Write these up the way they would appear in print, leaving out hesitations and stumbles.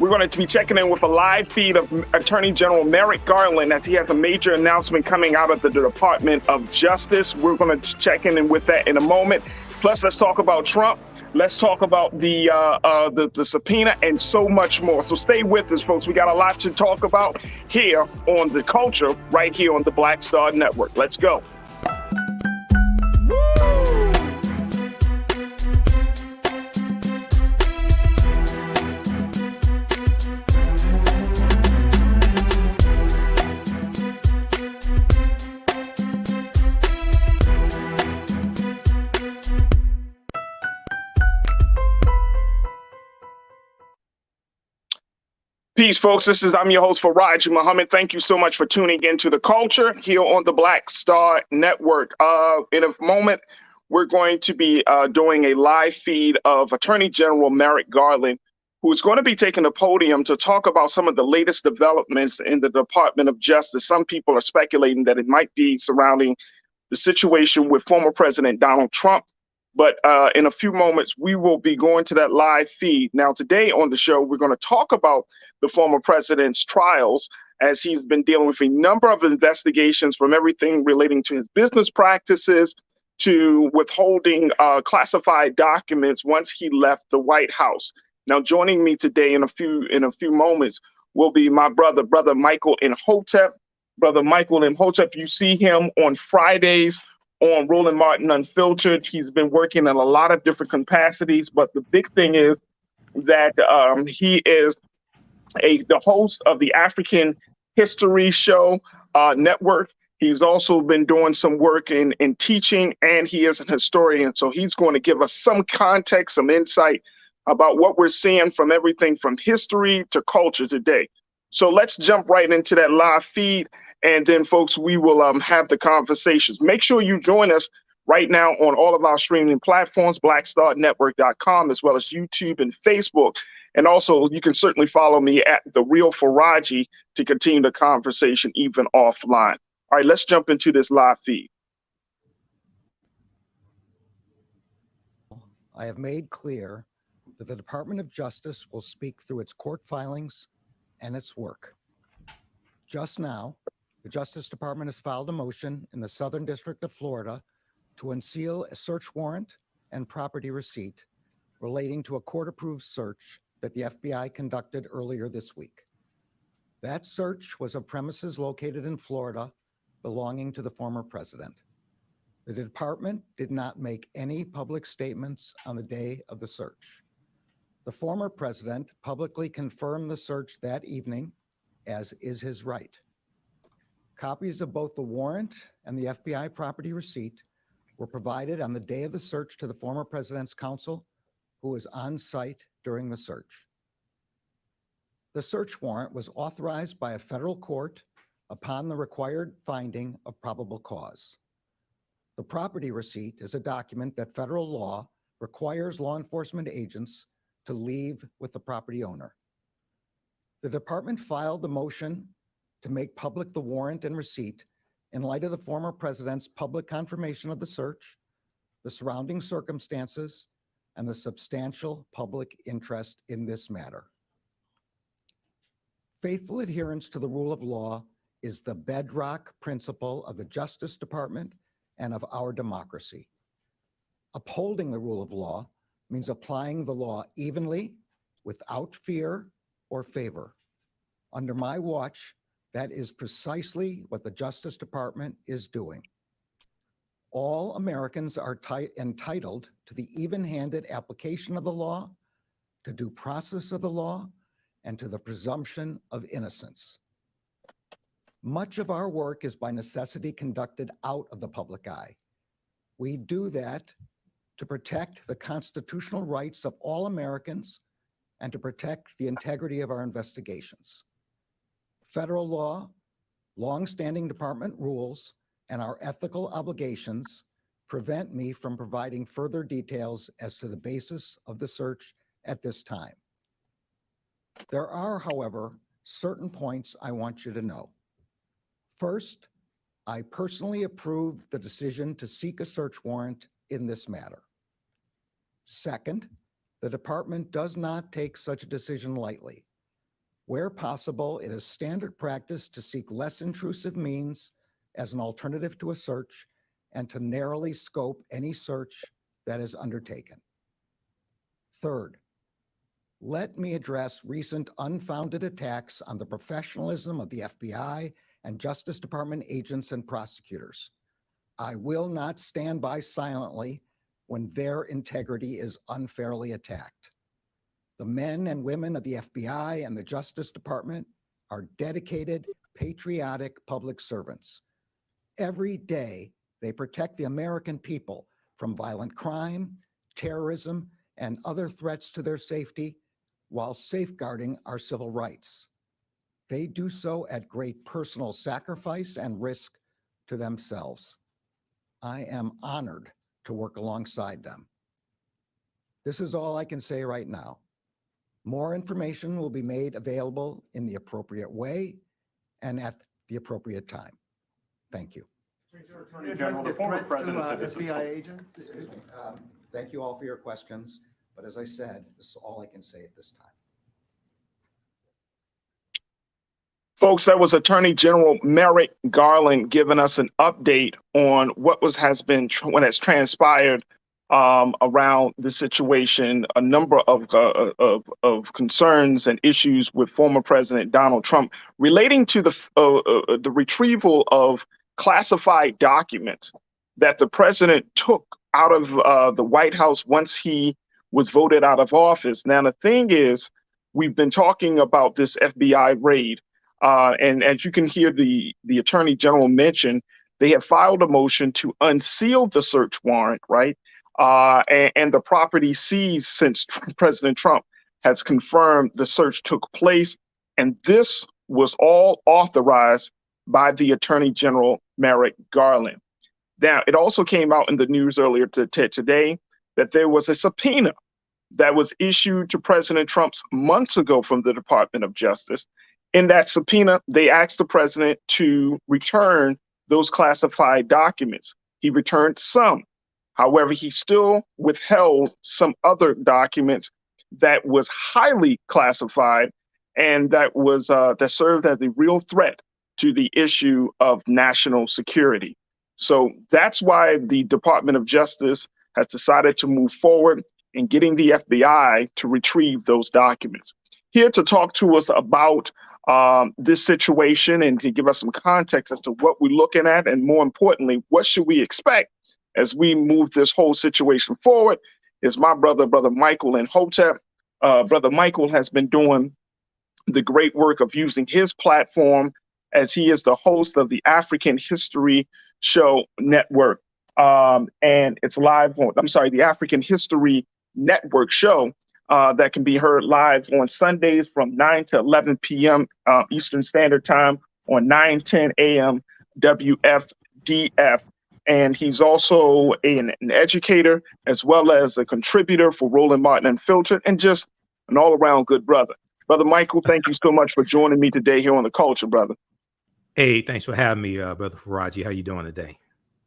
We're going to be checking in with a live feed of Attorney General Merrick Garland as he has a major announcement coming out of the Department of Justice. We're going to check in with that in a moment. Plus, let's talk about Trump. Let's talk about the subpoena and so much more. So stay with us, folks. We got a lot to talk about here on The Culture, right here on the Black Star Network. Let's go. Peace, folks. I'm your host, Farajii Muhammad. Thank you so much for tuning into The Culture here on the Black Star Network. In a moment, we're going to be doing a live feed of Attorney General Merrick Garland, who is going to be taking the podium to talk about some of the latest developments in the Department of Justice. Some people are speculating that it might be surrounding the situation with former President Donald Trump. But in a few moments, we will be going to that live feed. Now, today on the show, we're going to talk about the former president's trials, as he's been dealing with a number of investigations, from everything relating to his business practices to withholding classified documents once he left the White House. Now, joining me today in a few moments will be my brother Michael Imhotep. Brother Michael Imhotep, you see him on Fridays on Roland Martin Unfiltered. He's been working in a lot of different capacities, but the big thing is that he is the host of the African History Show network. He's also been doing some work in teaching, and he is an historian. So he's going to give us some context, some insight about what we're seeing from everything from history to culture today. So let's jump right into that live feed. And then, folks, we will have the conversations. Make sure you join us right now on all of our streaming platforms, blackstarnetwork.com, as well as YouTube and Facebook. And also, you can certainly follow me at The Real Farajii to continue the conversation even offline. All right, let's jump into this live feed. I have made clear that the Department of Justice will speak through its court filings and its work. Just now, the Justice Department has filed a motion in the Southern District of Florida to unseal a search warrant and property receipt relating to a court-approved search that the FBI conducted earlier this week. That search was of premises located in Florida belonging to the former president. The department did not make any public statements on the day of the search. The former president publicly confirmed the search that evening, as is his right. Copies of both the warrant and the FBI property receipt were provided on the day of the search to the former president's counsel, who was on site during the search. The search warrant was authorized by a federal court upon the required finding of probable cause. The property receipt is a document that federal law requires law enforcement agents to leave with the property owner. The department filed the motion to make public the warrant and receipt in light of the former president's public confirmation of the search, the surrounding circumstances, and the substantial public interest in this matter. Faithful adherence to the rule of law is the bedrock principle of the Justice Department and of our democracy. Upholding the rule of law means applying the law evenly, without fear or favor. Under my watch, that is precisely what the Justice Department is doing. All Americans are entitled to the even-handed application of the law, to due process of the law, and to the presumption of innocence. Much of our work is by necessity conducted out of the public eye. We do that to protect the constitutional rights of all Americans and to protect the integrity of our investigations. Federal law, long-standing department rules, and our ethical obligations prevent me from providing further details as to the basis of the search at this time. There are, however, certain points I want you to know. First, I personally approved the decision to seek a search warrant in this matter. Second, the department does not take such a decision lightly. Where possible, it is standard practice to seek less intrusive means as an alternative to a search and to narrowly scope any search that is undertaken. Third, let me address recent unfounded attacks on the professionalism of the FBI and Justice Department agents and prosecutors. I will not stand by silently when their integrity is unfairly attacked. The men and women of the FBI and the Justice Department are dedicated, patriotic public servants. Every day, they protect the American people from violent crime, terrorism, and other threats to their safety while safeguarding our civil rights. They do so at great personal sacrifice and risk to themselves. I am honored to work alongside them. This is all I can say right now. More information will be made available in the appropriate way and at the appropriate time. Thank you. Attorney General, the former president said this is FBI agents? Thank you all for your questions, but as I said, this is all I can say at this time. Folks, that was Attorney General Merrick Garland giving us an update on what has transpired around the situation, a number of concerns and issues with former President Donald Trump relating to the retrieval of classified documents that the president took out of the White House once he was voted out of office. Now, the thing is, we've been talking about this FBI raid. And as you can hear the Attorney General mention, they have filed a motion to unseal the search warrant, right? And the property seized since President Trump has confirmed the search took place. And this was all authorized by the Attorney General Merrick Garland. Now, it also came out in the news earlier today that there was a subpoena that was issued to President Trump months ago from the Department of Justice. In that subpoena, they asked the president to return those classified documents. He returned some. However, he still withheld some other documents that was highly classified and that served as a real threat to the issue of national security. So that's why the Department of Justice has decided to move forward in getting the FBI to retrieve those documents. Here to talk to us about this situation and to give us some context as to what we're looking at, and more importantly, what should we expect as we move this whole situation forward, is my brother Michael in Hotep. Brother Michael has been doing the great work of using his platform as he is the host of the African History Show Network. And it's live on, the African History Network show that can be heard live on Sundays from 9 to 11 p.m. Eastern Standard Time on 9:10 a.m. WFDF. And he's also an educator as well as a contributor for Roland Martin Unfiltered, and just an all-around good brother. Brother Michael, thank you so much for joining me today here on The Culture, brother. Hey, thanks for having me, brother Farajii. How you doing today?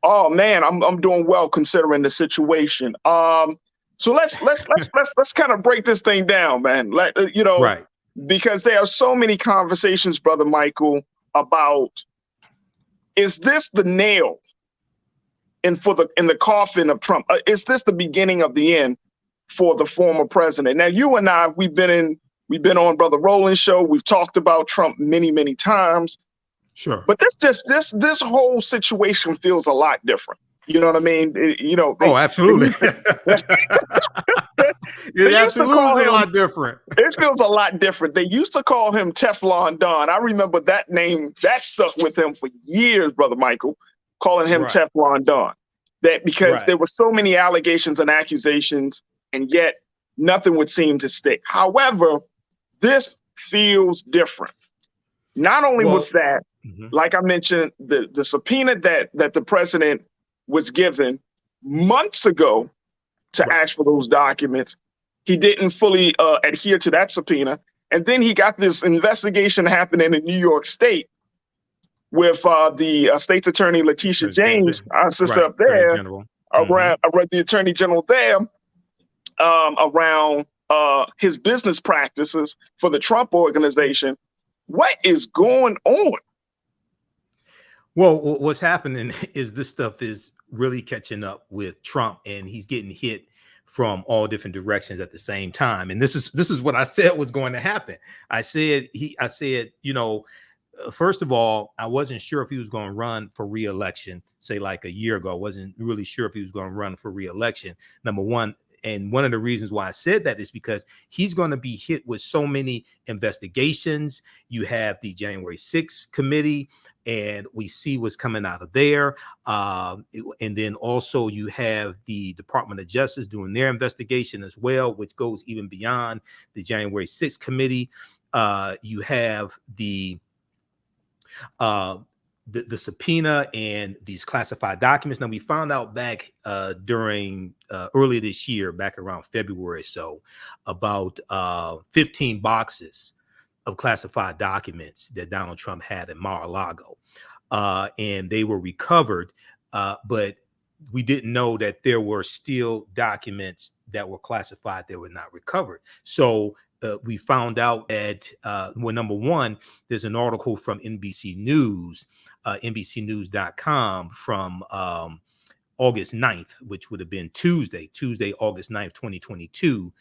Oh man, I'm doing well considering the situation. So let's kind of break this thing down, man. Right. Because there are so many conversations, brother Michael, about, is this the nail in the coffin of Trump? Is this the beginning of the end for the former president? Now, you and I, we've been on Brother Roland's show. We've talked about Trump many times. Sure. But this whole situation feels a lot different. You know what I mean? Absolutely. It absolutely is a lot different. It feels a lot different. They used to call him Teflon Don. I remember that name, that stuck with him for years, brother Michael, calling him Teflon Don. Because there were so many allegations and accusations, and yet nothing would seem to stick. However, this feels different. Not only with that, like I mentioned, the subpoena that the president was given months ago to ask for those documents, he didn't fully adhere to that subpoena. And then he got this investigation happening in New York State with the state's attorney, Letitia James, our sister up there, around the attorney general there, around his business practices for the Trump organization. What is going on? Well, what's happening is this stuff is really catching up with Trump, and he's getting hit from all different directions at the same time. And this is what I said was going to happen. I said, you know, first of all, I wasn't sure if he was going to run for re-election, say like a year ago. I wasn't really sure if he was going to run for re-election, number one. And one of the reasons why I said that is because he's going to be hit with so many investigations. You have the January 6th committee, and we see what's coming out of there. And then also you have the Department of Justice doing their investigation as well, which goes even beyond the January 6th committee. You have the subpoena and these classified documents. Now, we found out back during earlier this year, back around February or so, about 15 boxes of classified documents that Donald Trump had in Mar-a-Lago. And they were recovered, but we didn't know that there were still documents that were classified that were not recovered. So we found out that, well, number one, there's an article from NBC News, NBCnews.com from August 9th, which would have been Tuesday, August 9th, 2022.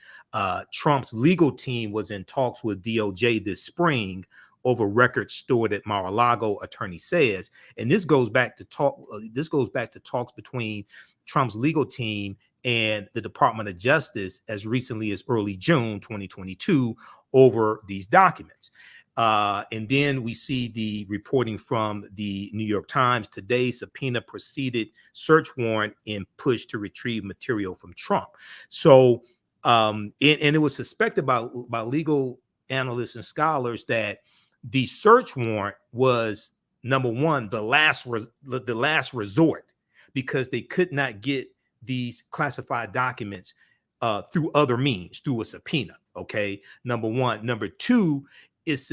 Trump's legal team was in talks with DOJ this spring over records stored at Mar-a-Lago, attorney says. And this goes back to talks between Trump's legal team and the Department of Justice as recently as early June 2022 over these documents. And then we see the reporting from the New York Times today: subpoena preceded search warrant in push to retrieve material from Trump. So, and it was suspected by legal analysts and scholars that the search warrant was, number one, the last resort, because they could not get these classified documents through other means, through a subpoena. Okay, number one. Number two, it's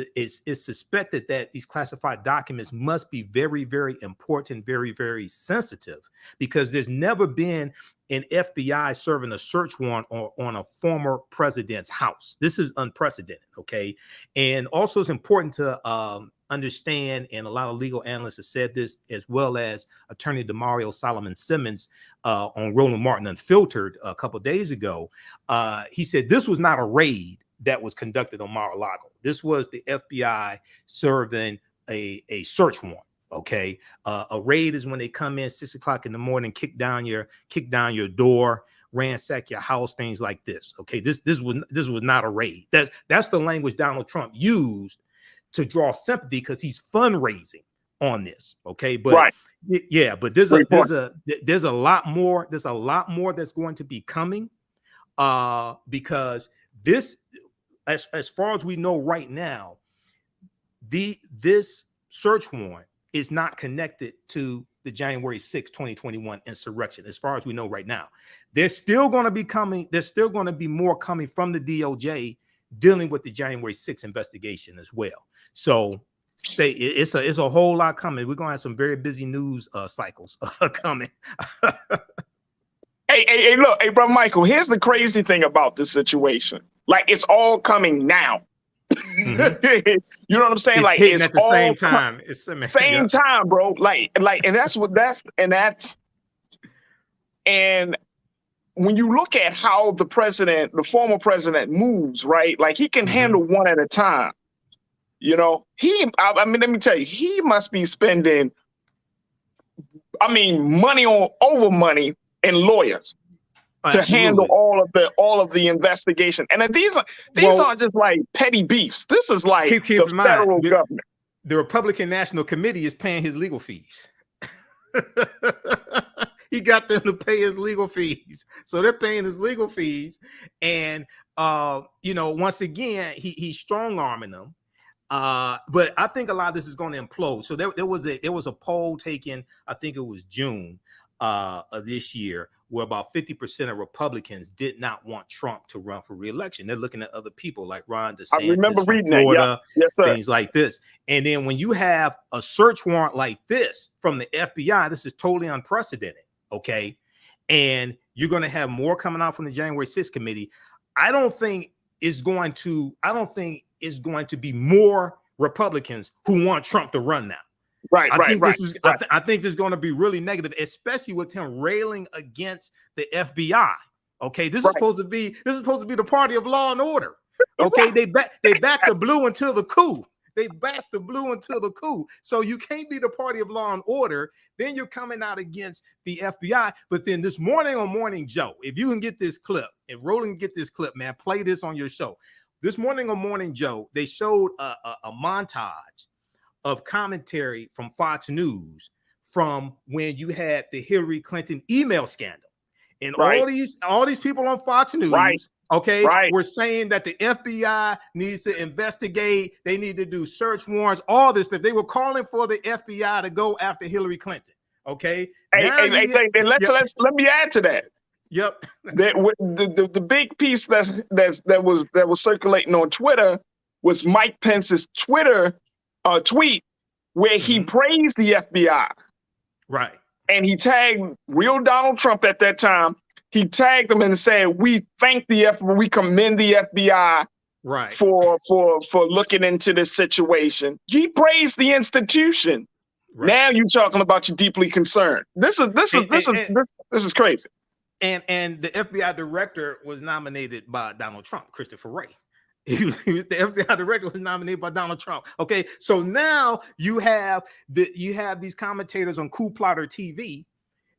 suspected that these classified documents must be very, very important, very, very sensitive, because there's never been an FBI serving a search warrant on a former president's house. This is unprecedented. Okay, and also it's important to understand, and a lot of legal analysts have said this, as well as attorney Demario Solomon Simmons on Roland Martin Unfiltered a couple of days ago. He said this was not a raid that was conducted on Mar-a-Lago. This was the FBI serving a search warrant. Okay, a raid is when they come in 6 o'clock in the morning, kick down your door, ransack your house, things like this. Okay, this was not a raid. That's the language Donald Trump used to draw sympathy, because he's fundraising on this. Okay, but right. Yeah, but there's a lot more that's going to be coming, because this, as far as we know right now, this search warrant is not connected to the January 6, 2021 insurrection. As far as we know right now, there's still going to be more coming from the DOJ dealing with the January 6 investigation as well. So it's a whole lot coming. We're going to have some very busy news cycles coming. Hey, look, hey, brother Michael, here's the crazy thing about this situation. Like, it's all coming now. Mm-hmm. You know what I'm saying? It's like, hitting it's at the same time. It's same time, bro. Like, and when you look at how the former president moves, right? Like, he can handle one at a time. You know, I mean, let me tell you, he must be spending, money over money in lawyers to handle all of the investigation. And these aren't just like petty beefs. This is like the federal government. The Republican National Committee is paying his legal fees. He got them to pay his legal fees. So they're paying his legal fees. And, once again, he's strong-arming them. But I think a lot of this is going to implode. So there was a poll taken, I think it was June of this year, where about 50% of Republicans did not want Trump to run for re-election. They're looking at other people like Ron DeSantis, I remember reading Florida, that. Yeah. Yes, sir. Things like this. And then when you have a search warrant like this from the FBI, this is totally unprecedented. Okay, and you're going to have more coming out from the January 6th committee. I don't think I don't think it's going to be more Republicans who want Trump to run now. Right, I think this is right. I think this is going to be really negative, especially with him railing against the FBI. Okay, this is supposed to be the party of law and order. Okay, they back the blue until the coup. They back the blue until the coup. So you can't be the party of law and order. Then you're coming out against the FBI. But then this morning on Morning Joe, if you can get this clip, if Roland can get this clip, man, play this on your show. This morning on Morning Joe, they showed a montage of commentary from Fox News from when you had the Hillary Clinton email scandal. And all these people on Fox News, were saying that the FBI needs to investigate, they need to do search warrants, all this, that they were calling for the FBI to go after Hillary Clinton. Okay. Let me add to that. Yep. The big piece that was circulating on Twitter was Mike Pence's Twitter tweet where he praised the FBI. Right. And he tagged real Donald Trump at that time. He tagged them and said, "We thank the FBI, we commend the FBI for looking into this situation." He praised the institution. Right. Now you're talking about you're deeply concerned. This is crazy. And the FBI director was nominated by Donald Trump, Christopher Wray. The FBI director was nominated by Donald Trump. Okay, so now you have these commentators on Coup Plotter TV.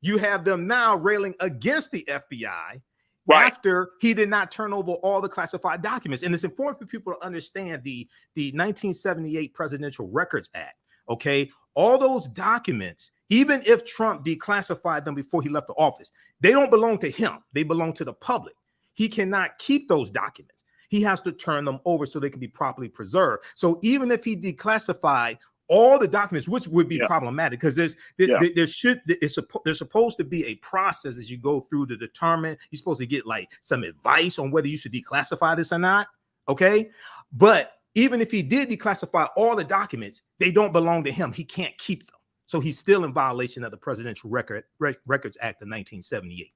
You have them now railing against the FBI after he did not turn over all the classified documents. And it's important for people to understand the 1978 Presidential Records Act. Okay, all those documents, even if Trump declassified them before he left the office, they don't belong to him. They belong to the public. He cannot keep those documents. He has to turn them over so they can be properly preserved. So even if he declassified all the documents, which would be problematic, because there's supposed to be a process as you go through to determine. You're supposed to get like some advice on whether you should declassify this or not. Okay, but even if he did declassify all the documents, they don't belong to him. He can't keep them. So he's still in violation of the Presidential Records Act of 1978.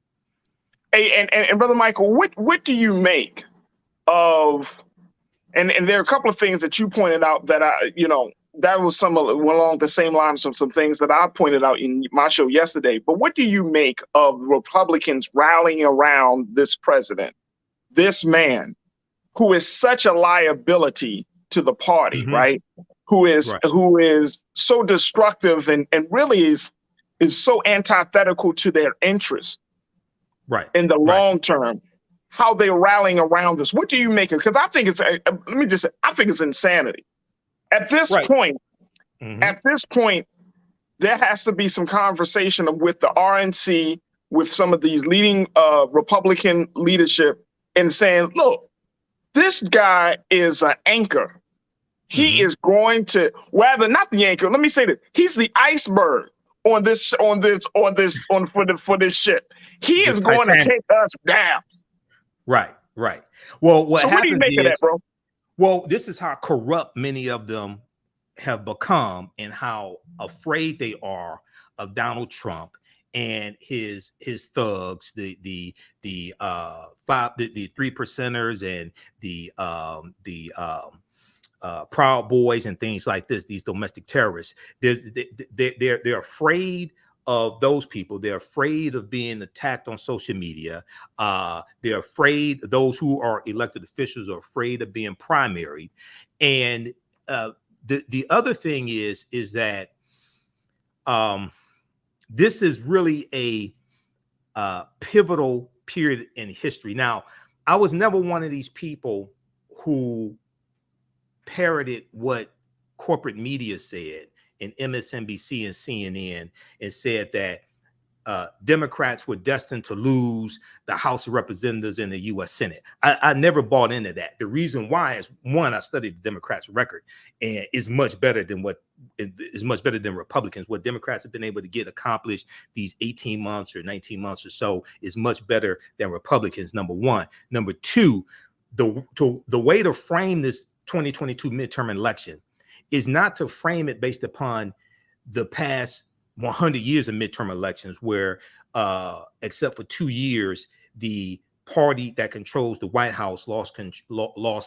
Hey, and Brother Michael, what do you make of, and there are a couple of things that you pointed out that that was along the same lines of some things that I pointed out in my show yesterday. But what do you make of Republicans rallying around this president, this man who is such a liability to the party, right? Who is so destructive and really is so antithetical to their interests, in the long term? How they're rallying around this. What do you make of? Because I think I think it's insanity. At this point, there has to be some conversation with the RNC, with some of these leading Republican leadership, and saying, look, this guy is an anchor. He is going to, rather not the anchor. Let me say this: he's the iceberg for this ship. He is going to take us down. Right. Well, what do you make of that, bro? Well, this is how corrupt many of them have become, and how afraid they are of Donald Trump and his thugs, the 3%ers and the Proud Boys and things like this. These domestic terrorists. They're afraid of those people. They're afraid of being attacked on social media. They're afraid, those who are elected officials are afraid of being primaried. And the other thing is that this is really a pivotal period in history. Now, I was never one of these people who parroted what corporate media said in MSNBC and CNN, and said that Democrats were destined to lose the House of Representatives and the U.S. Senate. I never bought into that. The reason why is, one, I studied the Democrats' record, and it's much better than Republicans. What Democrats have been able to get accomplished these 18 months or 19 months or so is much better than Republicans, number one. Number two, the way to frame this 2022 midterm election is not to frame it based upon the past 100 years of midterm elections, where except for 2 years, the party that controls the White House lost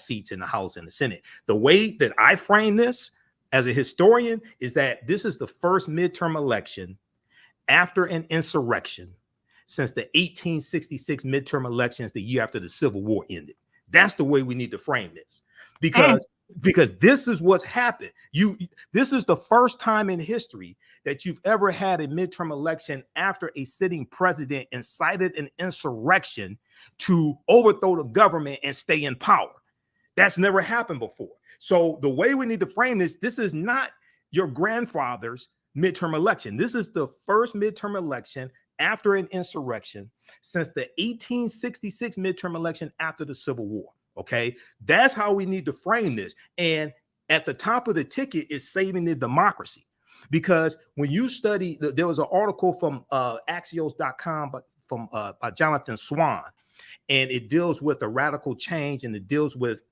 seats in the House and the Senate. The way that I frame this as a historian is that this is the first midterm election after an insurrection since the 1866 midterm elections, the year after the Civil War ended. That's the way we need to frame this, because this is what's happened. This is the first time in history that you've ever had a midterm election after a sitting president incited an insurrection to overthrow the government and stay in power. That's never happened before. So the way we need to frame this is not your grandfather's midterm election. This is the first midterm election after an insurrection since the 1866 midterm election after the Civil War. Okay, that's how we need to frame this. And at the top of the ticket is saving the democracy, because when you study, there was an article from Axios.com, by Jonathan Swan, and it deals with a radical change, and it deals with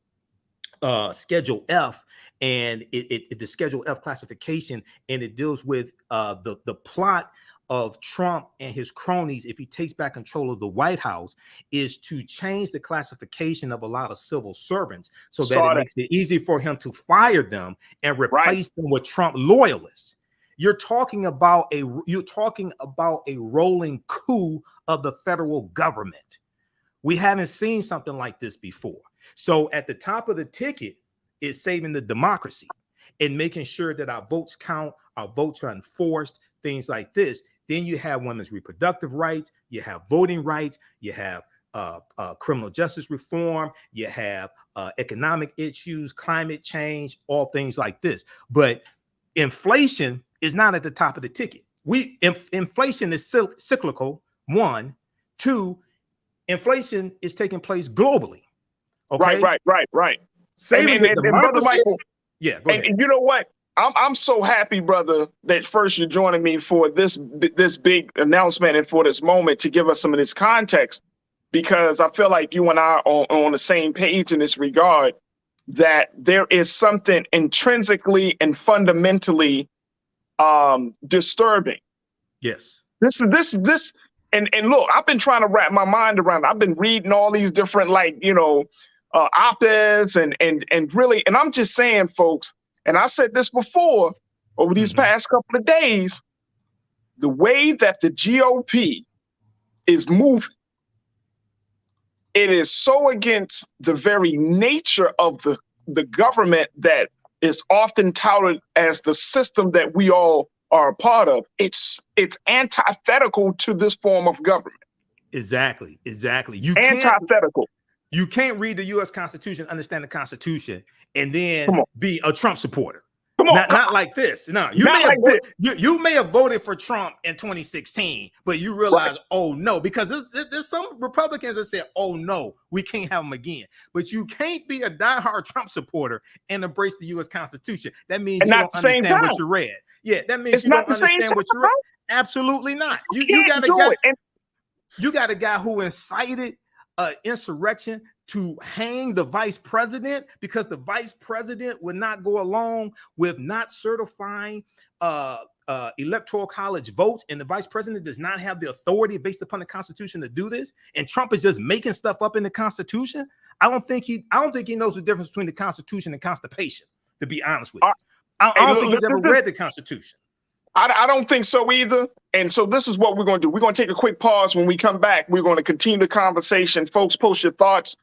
Schedule F, and the Schedule F classification, and it deals with the plot of Trump and his cronies, if he takes back control of the White House, is to change the classification of a lot of civil servants so that it makes it easy for him to fire them and replace them with Trump loyalists. You're talking about a rolling coup of the federal government. We haven't seen something like this before. So at the top of the ticket is saving the democracy and making sure that our votes count, our votes are enforced, things like this. Then you have women's reproductive rights, you have voting rights, you have criminal justice reform, you have economic issues, climate change, all things like this. But inflation is not at the top of the ticket. Inflation is cyclical, one. Two, inflation is taking place globally. Okay? Right. Saving and Brother Michael, yeah, go ahead. And you know what? I'm so happy, brother, that first you're joining me for this big announcement and for this moment to give us some of this context, because I feel like you and I are on the same page in this regard, that there is something intrinsically and fundamentally disturbing. Yes. This and look, I've been trying to wrap my mind around it. I've been reading all these different op-eds and really, and I'm just saying, folks, and I said this before, over these past couple of days, the way that the GOP is moving, it is so against the very nature of the government that is often touted as the system that we all are a part of. It's antithetical to this form of government. Exactly. Antithetical. You can't read the U.S. Constitution, understand the Constitution, and then be a Trump supporter. Not like this. No, you may have voted for Trump in 2016, but you realize, oh no, because there's some Republicans that say, oh no, we can't have him again. But you can't be a diehard Trump supporter and embrace the U.S. Constitution. That means you don't understand what you read. Yeah, that means you don't understand what you read. Absolutely not. You got a guy who incited insurrection to hang the vice president because the vice president would not go along with not certifying electoral college votes, and the vice president does not have the authority based upon the Constitution to do this, and Trump is just making stuff up in the Constitution. I don't think he knows the difference between the Constitution and constipation, to be honest with you. I don't think he's ever read the Constitution. I don't think so either. And so this is what we're going to do. We're going to take a quick pause. When we come back, we're going to continue the conversation. Folks, post your thoughts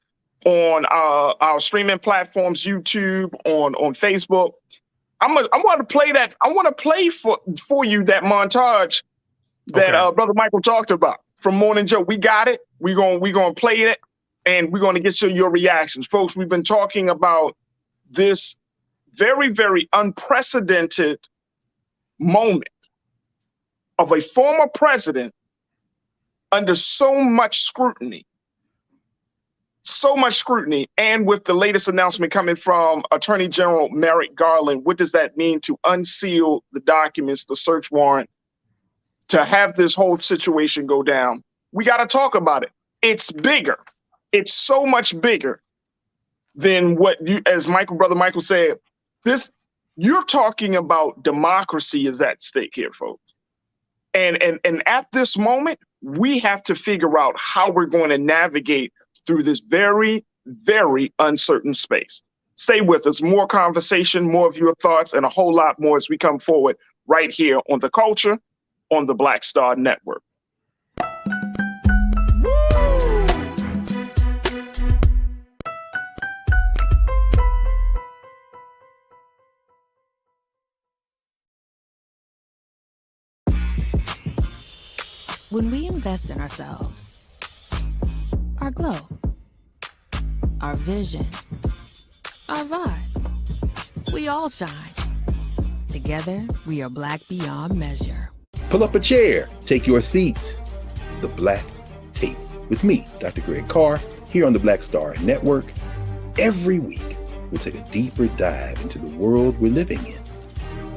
on our streaming platforms, YouTube, on Facebook. I'm going to play that. I want to play for you that montage that Brother Michael talked about from Morning Joe. We got it. We're going to play it, and we're going to get to your reactions. Folks, we've been talking about this very, very unprecedented moment of a former president under so much scrutiny, and with the latest announcement coming from Attorney General Merrick Garland. What does that mean to unseal the documents, the search warrant, to have this whole situation go down? We got to talk about it. It's bigger. It's so much bigger than what you, as Brother Michael said, you're talking about democracy is at stake here, folks. And at this moment, we have to figure out how we're going to navigate through this very, very uncertain space. Stay with us. More conversation, more of your thoughts, and a whole lot more as we come forward right here on The Culture on the Black Star Network. When we invest in ourselves, our glow, our vision, our vibe, we all shine. Together, we are Black beyond measure. Pull up a chair, take your seat. The Black Tape with me, Dr. Greg Carr, here on the Black Star Network. Every week, we'll take a deeper dive into the world we're living in.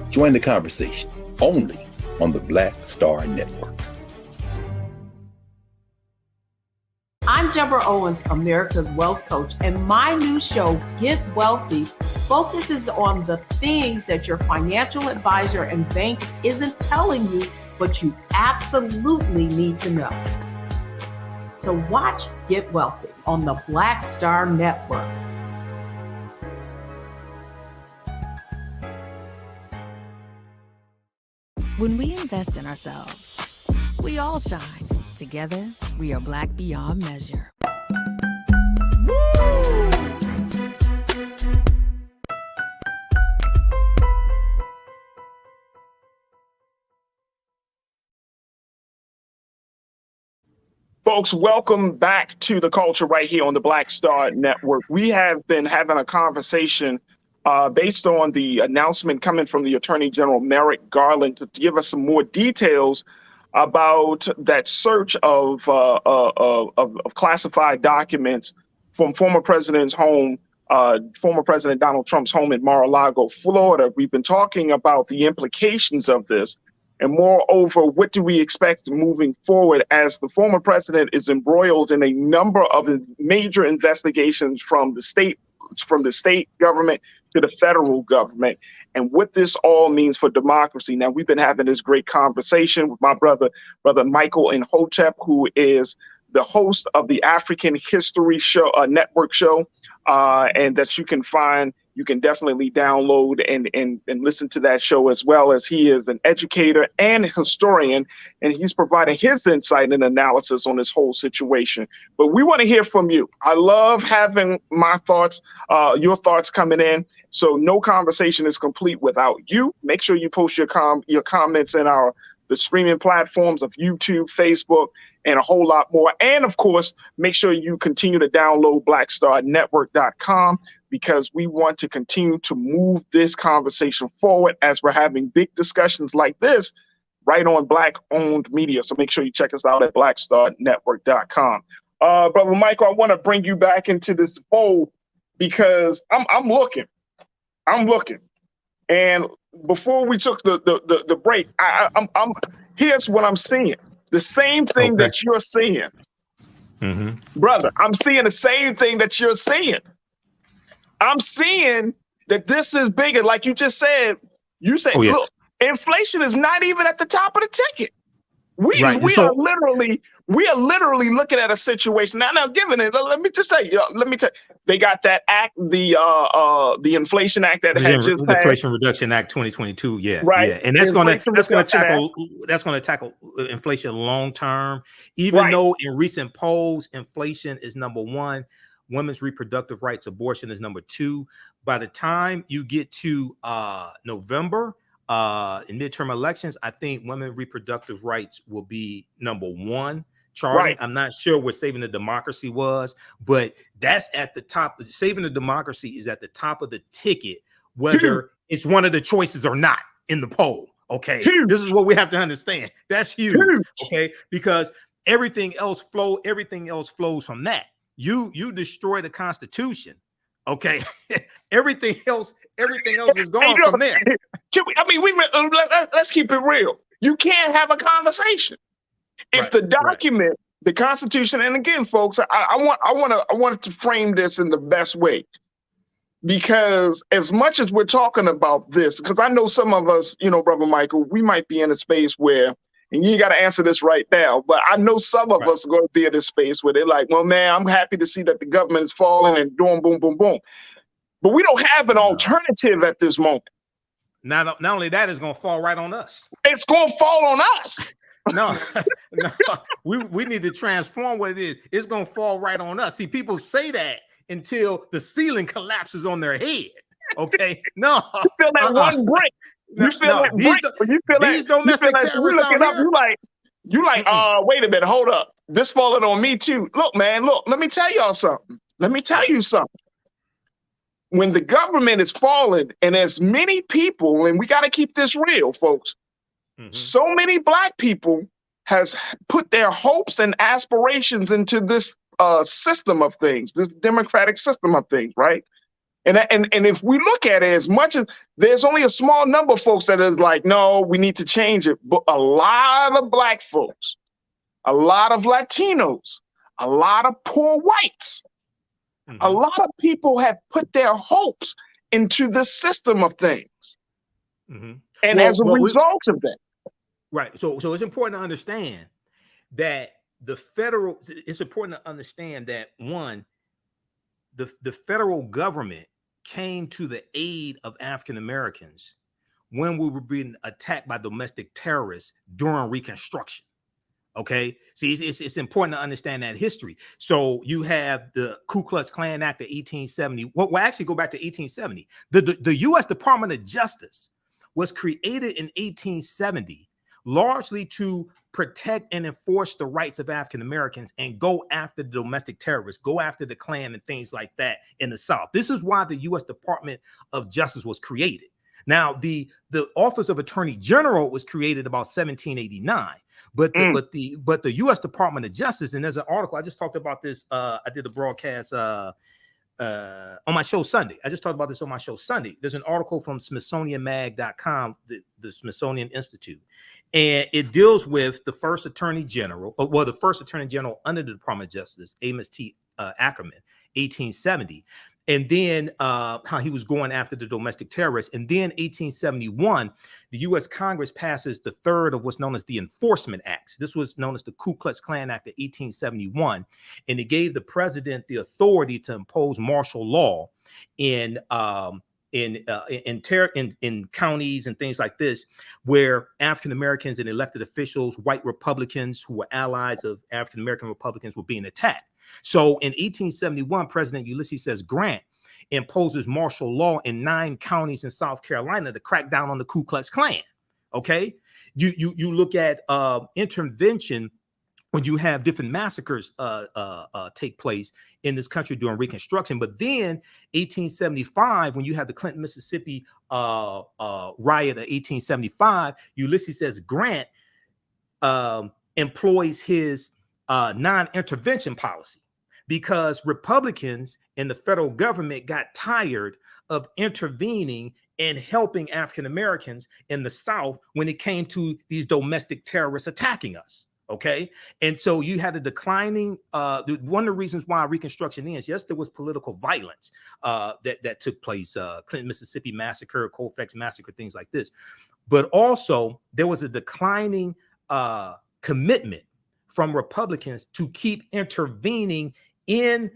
Join the conversation only on the Black Star Network. I'm Deborah Owens, America's Wealth Coach, and my new show, Get Wealthy, focuses on the things that your financial advisor and bank isn't telling you, but you absolutely need to know. So watch Get Wealthy on the Black Star Network. When we invest in ourselves, we all shine. Together, we are Black beyond measure. Folks, welcome back to The Culture right here on the Black Star Network. We have been having a conversation based on the announcement coming from the Attorney General Merrick Garland to give us some more details about that search of classified documents from former President's home, former President Donald Trump's home in Mar-a-Lago, Florida. We've been talking about the implications of this, and moreover, what do we expect moving forward as the former president is embroiled in a number of major investigations from the state government to the federal government, and what this all means for democracy. Now, we've been having this great conversation with my brother Michael Imhotep, who is the host of the African History Show, network show, and that you can definitely download and listen to that show, as well as he is an educator and historian, and he's providing his insight and analysis on this whole situation. But we want to hear from you. I love having my thoughts, your thoughts coming in. So no conversation is complete without you. Make sure you post your comments in the streaming platforms of YouTube, Facebook, and a whole lot more. And of course, make sure you continue to download blackstarnetwork.com, because we want to continue to move this conversation forward as we're having big discussions like this right on Black-owned media. So make sure you check us out at blackstarnetwork.com. Brother Michael, I want to bring you back into this fold because I'm looking. And before we took the break, I'm here's what I'm seeing. The same thing that you're seeing, brother. I'm seeing the same thing that you're seeing. I'm seeing that this is bigger. Like you just said, look, inflation is not even at the top of the ticket. We are literally looking at a situation now. Given it, let me tell you, they got that act, the Inflation Act that had just the Inflation Reduction Act 2022. Yeah, right. Yeah. And that's going to tackle inflation long term. Even though in recent polls, inflation is number one, women's reproductive rights, abortion is number two. By the time you get to November, in midterm elections, I think women reproductive rights will be number one. Charlie, I'm not sure where saving the democracy was, but that's at the top. Saving the democracy is at the top of the ticket, whether it's one of the choices or not in the poll. Okay, this is what we have to understand. That's huge. Okay, because everything else flows from that. You destroy the Constitution. Okay, everything else is gone from there. Let's keep it real. You can't have a conversation if the document, the Constitution, and again, folks, I want to frame this in the best way, because as much as we're talking about this, because I know some of us, Brother Michael, we might be in a space where And you got to answer this right now. But I know some of Right. us are going to be in this space where they're like, well, man, I'm happy to see that the government is falling and doing boom, boom, boom. But we don't have an alternative at this moment. Not only that, it's going to fall right on us. It's going to fall on us. No, no, we need to transform what it is. It's going to fall right on us. See, people say that until the ceiling collapses on their head. Okay, no, you feel that one brick. You feel that brick. You feel that domestic terrorists. You look it up. You like. Wait a minute. Hold up. This falling on me too. Look, man. Look. Let me tell y'all something. Let me tell you something. When the government is falling, and as many people, and we got to keep this real, folks. So many Black people has put their hopes and aspirations into this system of things, this democratic system of things, right? And if we look at it, as much as there's only a small number of folks that is like, no, we need to change it. But a lot of Black folks, a lot of Latinos, a lot of poor whites, a lot of people have put their hopes into the system of things. And as a result of that. Right. So it's important to understand that it's important to understand that one, the federal government came to the aid of African Americans when we were being attacked by domestic terrorists during Reconstruction. Okay, see, it's important to understand that history. So you have the Ku Klux Klan Act of 1870. Well, actually go back to 1870. The U.S. Department of Justice was created in 1870 largely to protect and enforce the rights of African Americans and go after the domestic terrorists, go after the Klan and things like that in the South. This is why the U.S. Department of Justice was created. Now, the Office of Attorney General was created about 1789, but the U.S. Department of Justice, and there's an article I just talked about this. I did a broadcast on my show Sunday. I just talked about this on my show Sunday. There's an article from SmithsonianMag.com, the Smithsonian Institute, and it deals with the first Attorney General, the first Attorney General under the Department of Justice, Amos T. Ackerman, 1870. And then how he was going after the domestic terrorists. And then 1871, the U.S. Congress passes the third of what's known as the Enforcement Acts. This was known as the Ku Klux Klan Act of 1871. And it gave the president the authority to impose martial law in counties and things like this, where African Americans and elected officials, white Republicans who were allies of African American Republicans, were being attacked. So in 1871, President Ulysses S. Grant imposes martial law in 9 counties in South Carolina to crack down on the Ku Klux Klan. Okay, you look at intervention when you have different massacres take place in this country during Reconstruction. But then 1875, when you have the Clinton, Mississippi riot of 1875, Ulysses S. Grant employs his non-intervention policy because Republicans in the federal government got tired of intervening and helping African Americans in the South when it came to these domestic terrorists attacking us. Okay. And so you had a declining, one of the reasons why Reconstruction ends, yes, there was political violence that took place, Clinton, Mississippi massacre, Colfax massacre, things like this. But also there was a declining commitment from Republicans to keep intervening in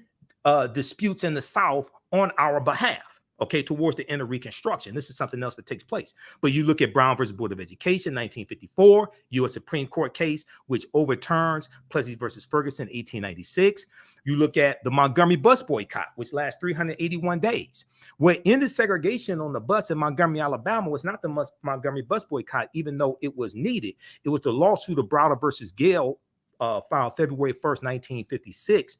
disputes in the South on our behalf, okay, towards the end of Reconstruction. This is something else that takes place. But you look at Brown versus Board of Education, 1954, U.S. Supreme Court case, which overturns Plessy versus Ferguson, 1896. You look at the Montgomery bus boycott, which lasts 381 days. What ended segregation on the bus in Montgomery, Alabama was not the Montgomery bus boycott, even though it was needed. It was the lawsuit of Browder versus Gale, filed February 1st, 1956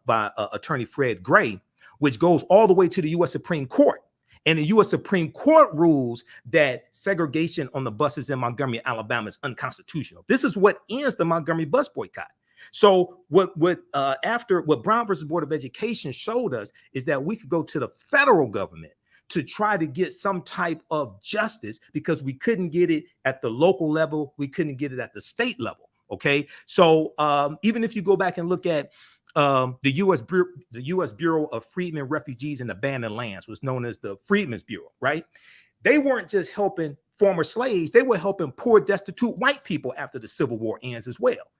by attorney Fred Gray, which goes all the way to the U.S. Supreme Court. And the U.S. Supreme Court rules that segregation on the buses in Montgomery, Alabama is unconstitutional. This is what ends the Montgomery bus boycott. So what Brown versus Board of Education showed us is that we could go to the federal government to try to get some type of justice because we couldn't get it at the local level. We couldn't get it at the state level. Okay, so even if you go back and look at the U.S. Bureau of Freedmen, Refugees, and Abandoned Lands, was known as the Freedmen's Bureau, right? They weren't just helping former slaves, they were helping poor, destitute white people after the Civil War ends as well.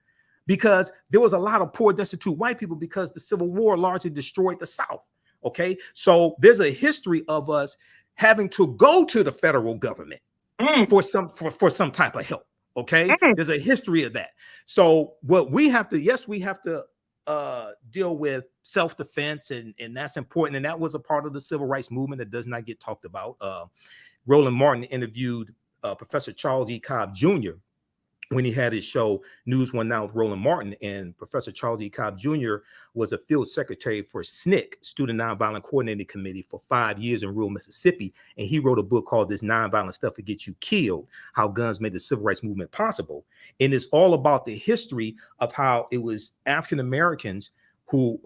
Because there was a lot of poor, destitute white people because the Civil War largely destroyed the South. Okay, so there's a history of us having to go to the federal government for some type of help. Okay, there's a history of that. So what we have to, yes, we have to deal with self-defense, and that's important. And that was a part of the civil rights movement that does not get talked about. Roland Martin interviewed Professor Charles E. Cobb Jr. when he had his show News One Now with Roland Martin, and Professor Charles E. Cobb Jr. was a field secretary for SNCC, Student Nonviolent Coordinating Committee, for 5 years in rural Mississippi. And he wrote a book called This Nonviolent Stuff Will Get You Killed, How Guns Made the Civil Rights Movement Possible. And it's all about the history of how it was African-Americans who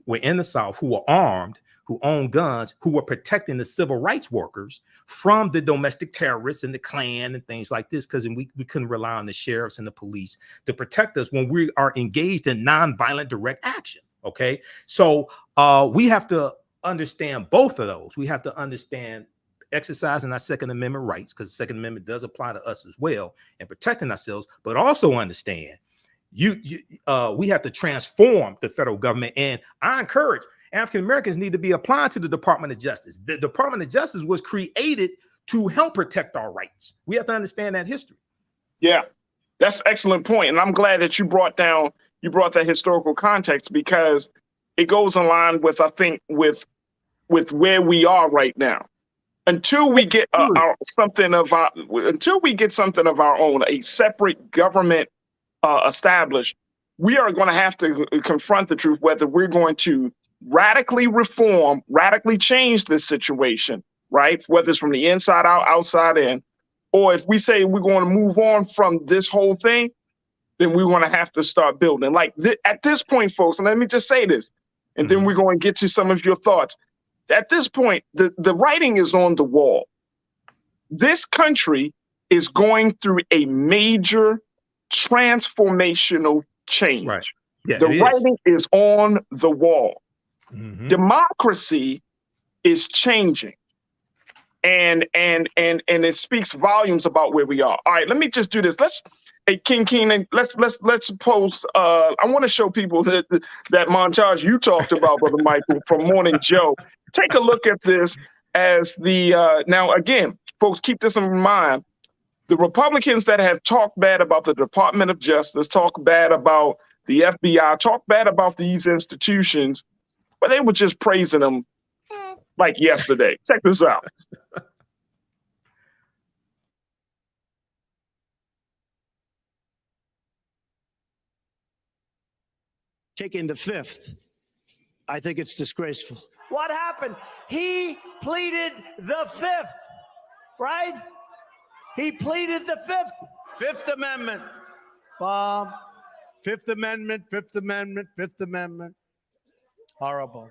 were in the South, who were armed, who owned guns, who were protecting the civil rights workers from the domestic terrorists and the Klan and things like this, because we couldn't rely on the sheriffs and the police to protect us when we are engaged in nonviolent direct action. Okay, so we have to understand both of those. We have to understand exercising our Second Amendment rights, because the Second Amendment does apply to us as well, and protecting ourselves, but also understand we have to transform the federal government. And I encourage African Americans need to be applied to the Department of Justice. The Department of Justice was created to help protect our rights. We have to understand that history. Yeah, that's an excellent point. And I'm glad that you brought that historical context, because it goes in line with, I think, with where we are right now. Until we get something of our own, a separate government established, we are going to have to confront the truth, whether we're going to radically reform, radically change this situation, right? Whether it's from the inside out, outside in, or if we say we're going to move on from this whole thing, then we want to have to start building. Like at this point, folks, and let me just say this, and then we're going to get to some of your thoughts. At this point, the writing is on the wall. This country is going through a major transformational change. Right. Yeah, the writing is on the wall. Democracy is changing, and it speaks volumes about where we are. All right, let me just do this. Let's post. I want to show people that montage you talked about, Brother Michael, from Morning Joe. Take a look at this as now again, folks, keep this in mind. The Republicans that have talked bad about the Department of Justice, talk bad about the FBI, talk bad about these institutions, but they were just praising them like yesterday. Check this out. Taking the fifth, I think it's disgraceful. What happened? He pleaded the fifth, right? He pleaded the fifth. Fifth Amendment. Bob. Fifth Amendment, Fifth Amendment, Fifth Amendment. Horrible.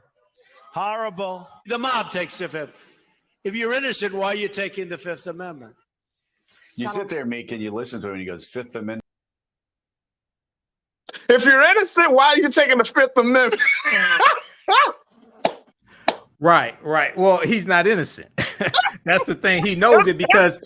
Horrible. The mob takes the fifth. If you're innocent, why are you taking the Fifth Amendment? You sit there, Meek, and you listen to him, and he goes, Fifth Amendment. If you're innocent, why are you taking the Fifth Amendment? Right. Well, he's not innocent. That's the thing. He knows it, because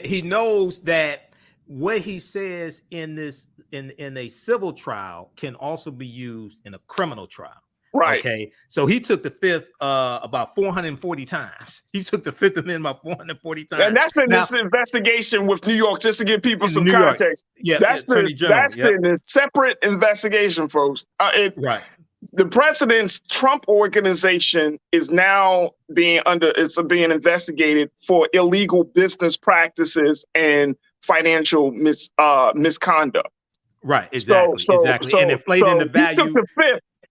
he knows that what he says in a civil trial can also be used in a criminal trial. Right. Okay. So he took the fifth about 440 times. He took the Fifth Amendment about 440 times. And that's been this investigation with New York, just to give people some context. Yeah, that's been a separate investigation, folks. Right. The president's Trump organization is now being investigated for illegal business practices and financial misconduct. Right. Exactly. And inflating the value.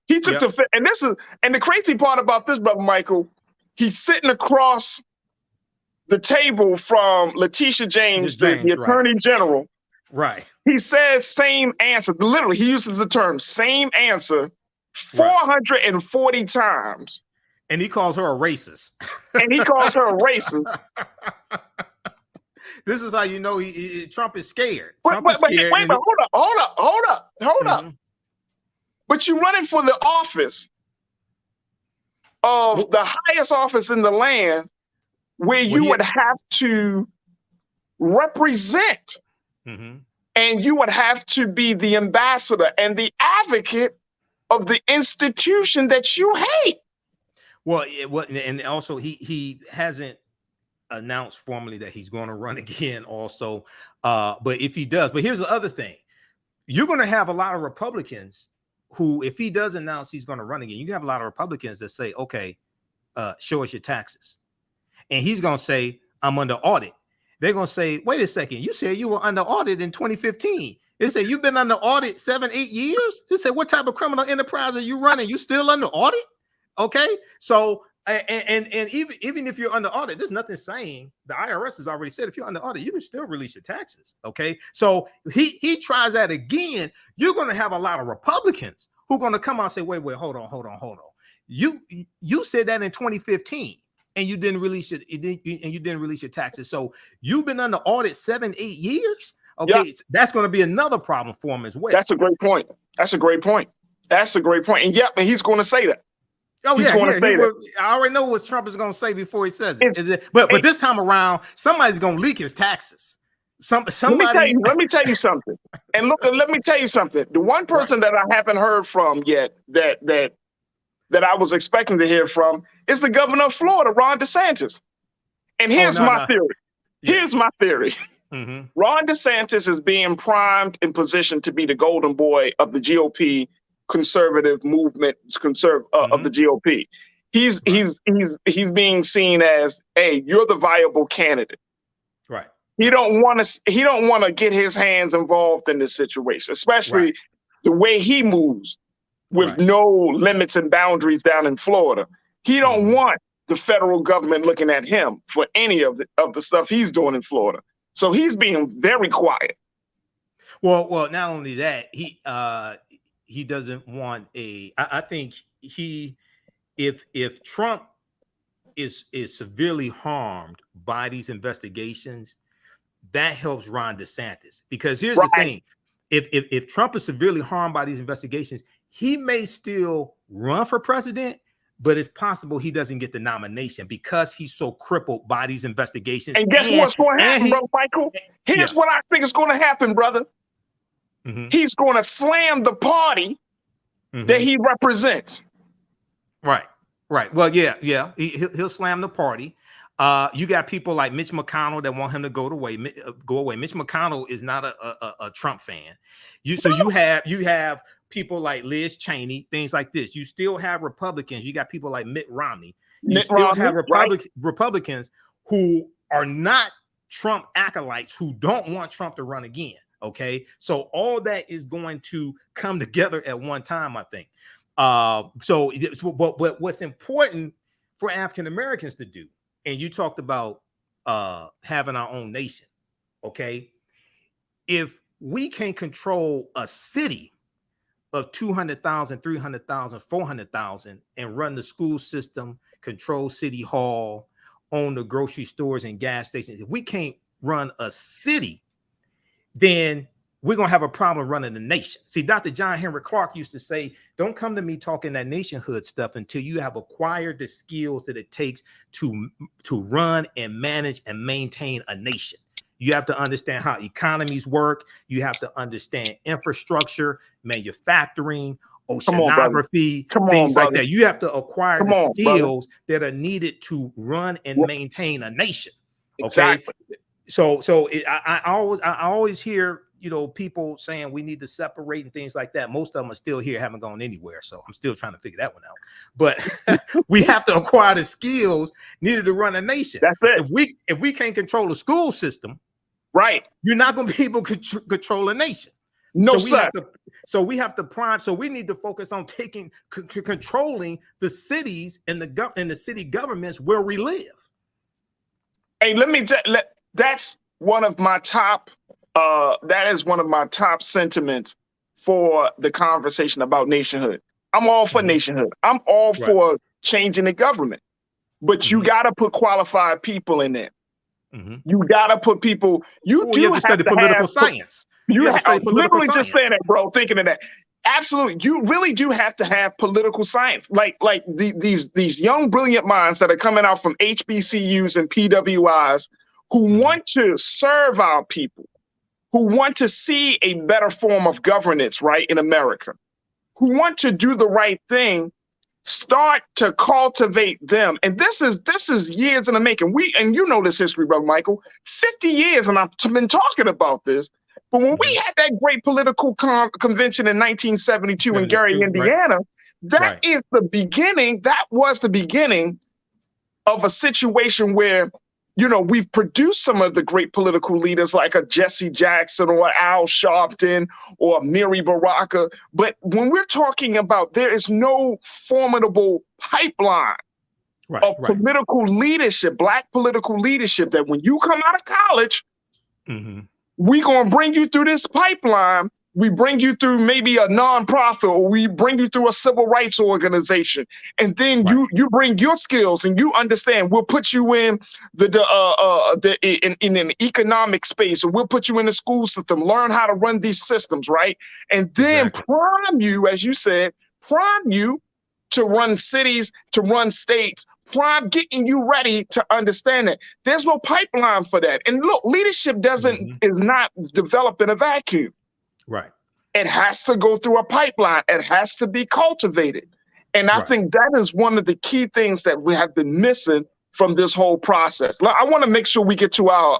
He took the fifth. And the crazy part about this, Brother Michael, he's sitting across the table from Letitia James, the Attorney General. Right. He says same answer. Literally, he uses the term same answer 440 times. And he calls her a racist. This is how you know Trump is scared. Trump is scared. Wait, hold up. But you're running for the office of the highest office in the land, where you would have to represent. Mm-hmm. And you would have to be the ambassador and the advocate of the institution that you hate. Well, and also he hasn't announced formally that he's going to run again also. But if he does, but here's the other thing. You're going to have a lot of Republicans who, if he does announce he's going to run again, you have a lot of Republicans that say, okay, show us your taxes. And he's going to say, I'm under audit. They're going to say, wait a second, you said you were under audit in 2015. They say, you've been under audit 7-8 years? They say, what type of criminal enterprise are you running? You still under audit? Okay. So, and even if you're under audit, there's nothing saying, the IRS has already said, if you're under audit, you can still release your taxes. Okay. So he tries that again. You're going to have a lot of Republicans who are going to come out and say, wait, hold on. You said that in 2015 and you didn't release it. You didn't release your taxes. So you've been under audit 7-8 years. Okay. Yeah. That's going to be another problem for him as well. That's a great point. And and he's going to say that. Oh, he's going to say that. I already know what Trump is going to say before he says it. But this time around, somebody's going to leak his taxes. Somebody. Let me tell you something. And look, let me tell you something. The one person that I haven't heard from yet that I was expecting to hear from is the governor of Florida, Ron DeSantis. And here's my theory. Here's my theory. Mm-hmm. Ron DeSantis is being primed in position to be the golden boy of the GOP conservative movement of the GOP. He's being seen as, hey, you're the viable candidate. Right. He don't want to get his hands involved in this situation, especially the way he moves with no limits and boundaries down in Florida. He don't want the federal government looking at him for any of the stuff he's doing in Florida. So he's being very quiet. Well, not only that, he doesn't want I think if Trump is severely harmed by these investigations, that helps Ron DeSantis. Because here's the thing. If Trump is severely harmed by these investigations, he may still run for president, but it's possible he doesn't get the nomination because he's so crippled by these investigations. And guess what's going to happen, brother Michael? Here's what I think is going to happen, brother. Mm-hmm. He's going to slam the party that he represents. Right. Well, he'll slam the party. You got people like Mitch McConnell that want him to go away. Mitch McConnell is not a Trump fan. You have people like Liz Cheney, things like this. You still have Republicans. You got people like Mitt Romney. You still have Republicans who are not Trump acolytes, who don't want Trump to run again. Okay, so all that is going to come together at one time, I think. But what's important for African Americans to do, and you talked about having our own nation. Okay, if we can control a city of 200,000, 300,000, 400,000 and run the school system, control city hall, own the grocery stores and gas stations, if we can't run a city, then we're going to have a problem running the nation. See, Dr. John Henry Clark used to say, don't come to me talking that nationhood stuff until you have acquired the skills that it takes to run and manage and maintain a nation. You have to understand how economies work. You have to understand infrastructure, manufacturing, oceanography, things like that. You have to acquire the skills that are needed to run and maintain a nation. Okay. Exactly. So I always hear, people saying we need to separate and things like that. Most of them are still here, haven't gone anywhere. So I'm still trying to figure that one out. But we have to acquire the skills needed to run a nation. That's it. If we can't control the school system, you're not going to be able to control a nation. No, sir. We have to prime. So we need to focus on controlling the cities and the city governments where we live. Hey, that's one of my top. That is one of my top sentiments for the conversation about nationhood. I'm all for nationhood. I'm all for changing the government, but you got to put qualified people in there. You got to put people. You have to study political science. I'm literally just saying that, bro. Thinking of that. Absolutely, you really do have to have political science, like these young brilliant minds that are coming out from HBCUs and PWIs, who want to serve our people, who want to see a better form of governance, right, in America, who want to do the right thing, start to cultivate them. And this is years in the making. And you know this history, Brother Michael, 50 years, and I've been talking about this. But when we had that great political convention in 1972 in Gary, Indiana, that is the beginning. That was the beginning of a situation where, you know, we've produced some of the great political leaders like a Jesse Jackson or Al Sharpton or Mary Baraka. But when we're talking about, there is no formidable pipeline of political leadership, Black political leadership, that when you come out of college, we're going to bring you through this pipeline. We bring you through maybe a nonprofit, or we bring you through a civil rights organization, and then you bring your skills and you understand. We'll put you in in an economic space, or we'll put you in the school system, learn how to run these systems, right? And then prime you, as you said, prime you to run cities, to run states, prime getting you ready to understand it. There's no pipeline for that. And look, leadership is not developed in a vacuum. Right. It has to go through a pipeline. It has to be cultivated. And I think that is one of the key things that we have been missing from this whole process. I want to make sure we get to our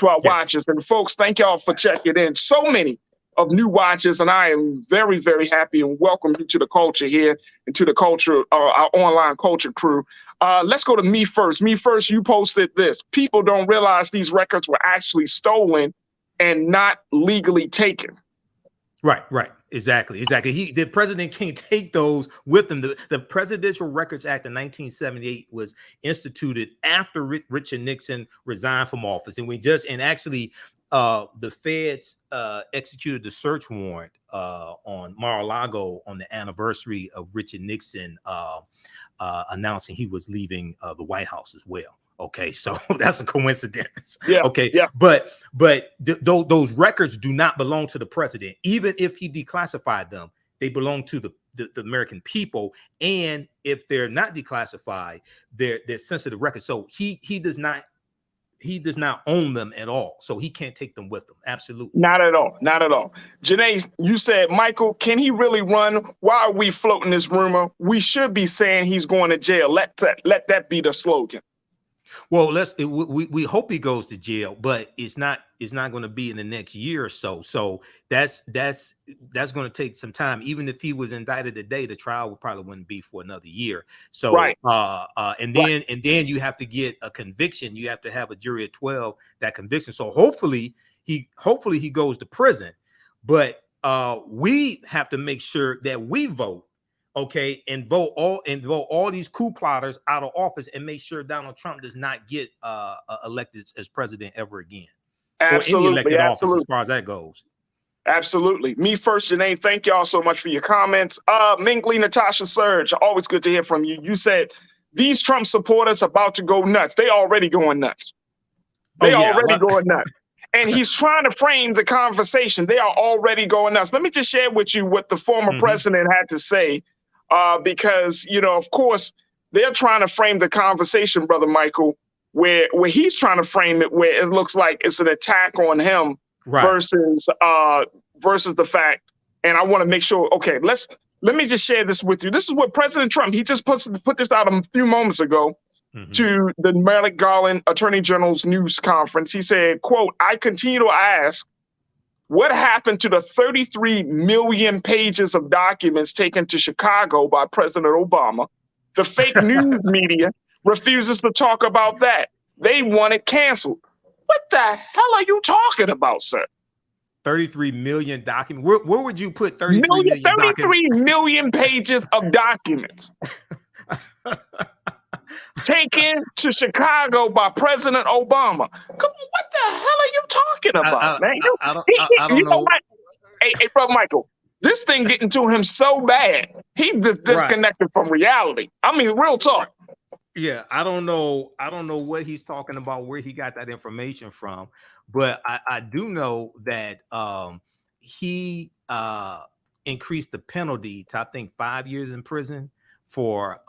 watchers. And folks, thank y'all for checking in. So many of new watchers, and I am very, very happy and welcome you to the culture here and to the culture, our online culture crew. Let's go to Me First. Me First, you posted this. People don't realize these records were actually stolen and not legally taken. Right. Exactly. The president can't take those with him. The Presidential Records Act of 1978 was instituted after Richard Nixon resigned from office, and the feds executed the search warrant on Mar-a-Lago on the anniversary of Richard Nixon announcing he was leaving the White House as well. Okay, so that's a coincidence. But those records do not belong to the president. Even if he declassified them, they belong to the American people. And if they're not declassified, they're sensitive records. So he does not own them at all. So he can't take them with him. Absolutely. Not at all. Janae, you said, Michael, can he really run? Why are we floating this rumor? We should be saying he's going to jail. Let that be the slogan. Well, we hope he goes to jail, but it's not going to be in the next year or so. So that's going to take some time. Even if he was indicted today, the trial probably wouldn't be for another year. So and then you have to get a conviction. You have to have a jury of 12 that conviction. So hopefully he goes to prison, but we have to make sure that we vote. Okay, and vote all these coup plotters out of office and make sure Donald Trump does not get elected as president ever again. Absolutely, or any elected office as far as that goes. Absolutely. Me First, Janae, thank y'all so much for your comments. Mingley, Natasha Surge, always good to hear from you. You said these Trump supporters about to go nuts. They already going nuts. Going nuts. And he's trying to frame the conversation. They are already going nuts. Let me just share with you what the former president had to say. Because, you know, of course, they're trying to frame the conversation, Brother Michael, where he's trying to frame it where it looks like it's an attack on him versus the fact. And I want to make sure, okay, let me just share this with you. This is what President Trump, he just put this out a few moments ago to the Merrick Garland Attorney General's news conference. He said, quote, I continue to ask, what happened to the 33 million pages of documents taken to Chicago by President Obama? The fake news media refuses to talk about that. They want it canceled. What the hell are you talking about, sir? 33 million documents. Where would you put 33 million pages of documents taken to Chicago by President Obama? Come on, what the hell are you talking about, man? I don't know. What? Hey, Brother Michael, this thing getting to him so bad, he's disconnected from reality. I mean, real talk. Yeah, I don't know what he's talking about, where he got that information from, but I do know that he increased the penalty to, I think, 5 years in prison for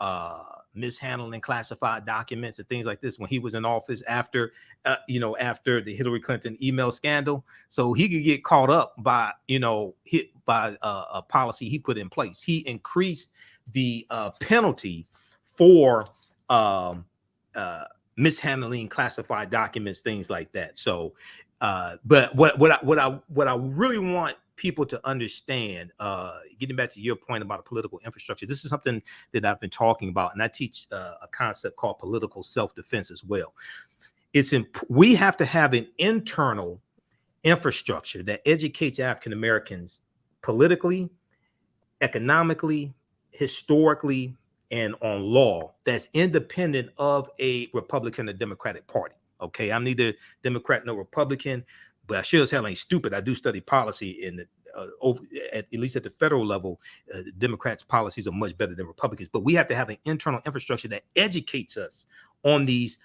mishandling classified documents and things like this when he was in office after, after the Hillary Clinton email scandal. So he could get caught up by, a policy he put in place. He increased the penalty for mishandling classified documents, things like that. So, but what I really want people to understand, getting back to your point about a political infrastructure, this is something that I've been talking about, and I teach a concept called political self-defense as well. We have to have an internal infrastructure that educates African Americans politically, economically, historically, and on law that's independent of a Republican or Democratic party. Okay, I'm neither Democrat nor Republican, but I sure as hell ain't stupid. I do study policy in the at least at the federal level. Democrats' policies are much better than Republicans, but we have to have an internal infrastructure that educates us on these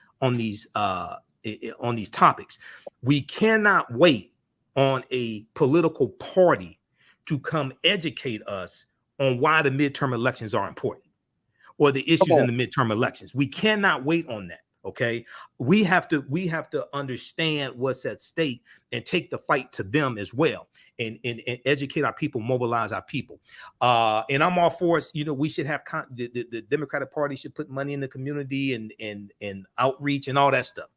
topics. We cannot wait on a political party to come educate us on why the midterm elections are important or the issues in the midterm elections. We cannot wait on that. Okay, we have to understand what's at stake and take the fight to them as well, and educate our people, mobilize our people. And I'm all for it. We should have the Democratic Party should put money in the community and outreach and all that stuff.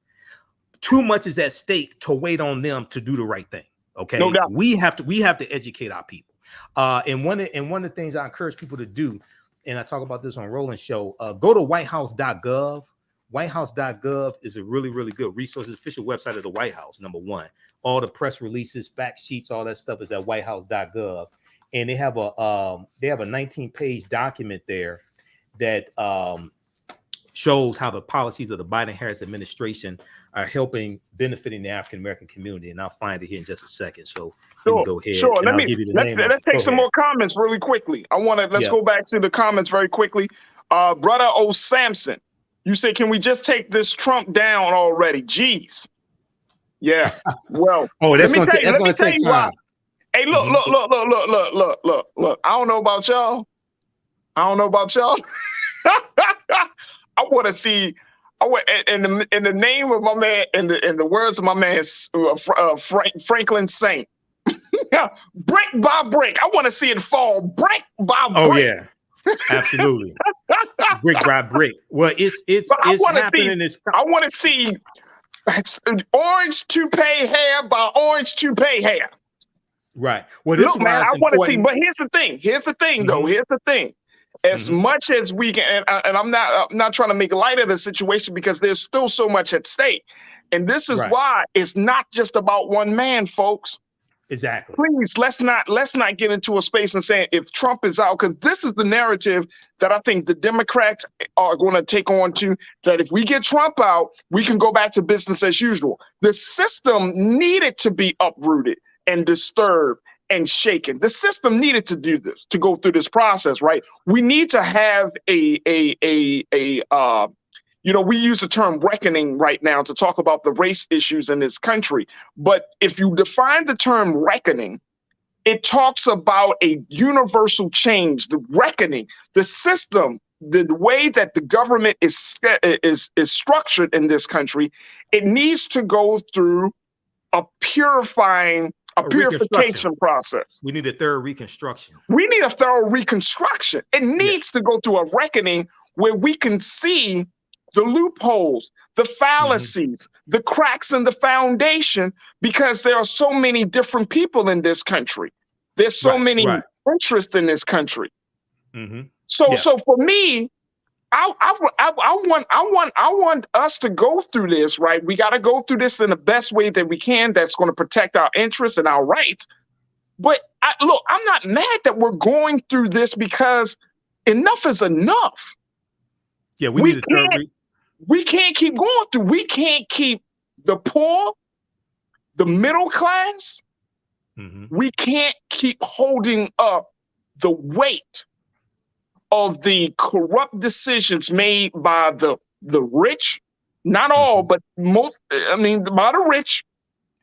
Too much is at stake to wait on them to do the right thing. Okay, no doubt. We have to educate our people. And one of the things I encourage people to do, and I talk about this on Roland's show, go to whitehouse.gov. Whitehouse.gov is a really, really good resource. It's the official website of the White House, number one. All the press releases, fact sheets, all that stuff is at whitehouse.gov. And they have a 19-page document there that shows how the policies of the Biden-Harris administration are benefiting the African-American community. And I'll find it here in just a second. So you can go ahead. Sure. Let's take some more comments really quickly. Let's go back to the comments very quickly. Brother O. Sampson. You say, can we just take this Trump down already? Jeez. Yeah. Well, that's going to take time. Hey, look. I don't know about y'all. I want to see. In the name of my man, in the words of my man Franklin Saint, brick by brick. I want to see it fall brick by brick. Oh yeah. Absolutely. Brick by brick. Well, it's happening in this. I want to see orange toupee hair by orange toupee hair. Right. Well, look, man, I want to see. But here's the thing. Though. Here's the thing. As much as we can, and I'm not trying to make light of the situation because there's still so much at stake, and this is why it's not just about one man, folks. Exactly. Please, let's not get into a space and say if Trump is out, because this is the narrative that I think the Democrats are going to take on to, that if we get Trump out, we can go back to business as usual. The system needed to be uprooted and disturbed and shaken. The system needed to do this, to go through this process, right? We need to have we use the term reckoning right now to talk about the race issues in this country. But if you define the term reckoning, it talks about a universal change, the reckoning, the system, the way that the government is structured in this country. It needs to go through a purification process. We need a thorough reconstruction. It needs to go through a reckoning where we can see the loopholes, the fallacies, the cracks in the foundation, because there are so many different people in this country. There's so many interests in this country. So for me, I want us to go through this, right? We got to go through this in the best way that we can. That's going to protect our interests and our rights. But I'm not mad that we're going through this, because enough is enough. Yeah, we can't keep going through. We can't keep the poor, the middle class. We can't keep holding up the weight of the corrupt decisions made by the rich. Not all, but most. I mean, by the rich.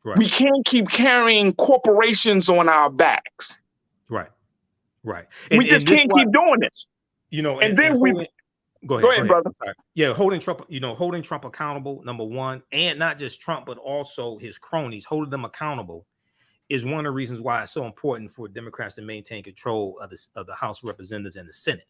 Right. We can't keep carrying corporations on our backs. Right. We just can't keep doing this. And then Go ahead, Go ahead, brother. Sorry. Yeah, holding Trump accountable, number one, and not just Trump, but also his cronies, holding them accountable is one of the reasons why it's so important for Democrats to maintain control of the House of Representatives and the Senate.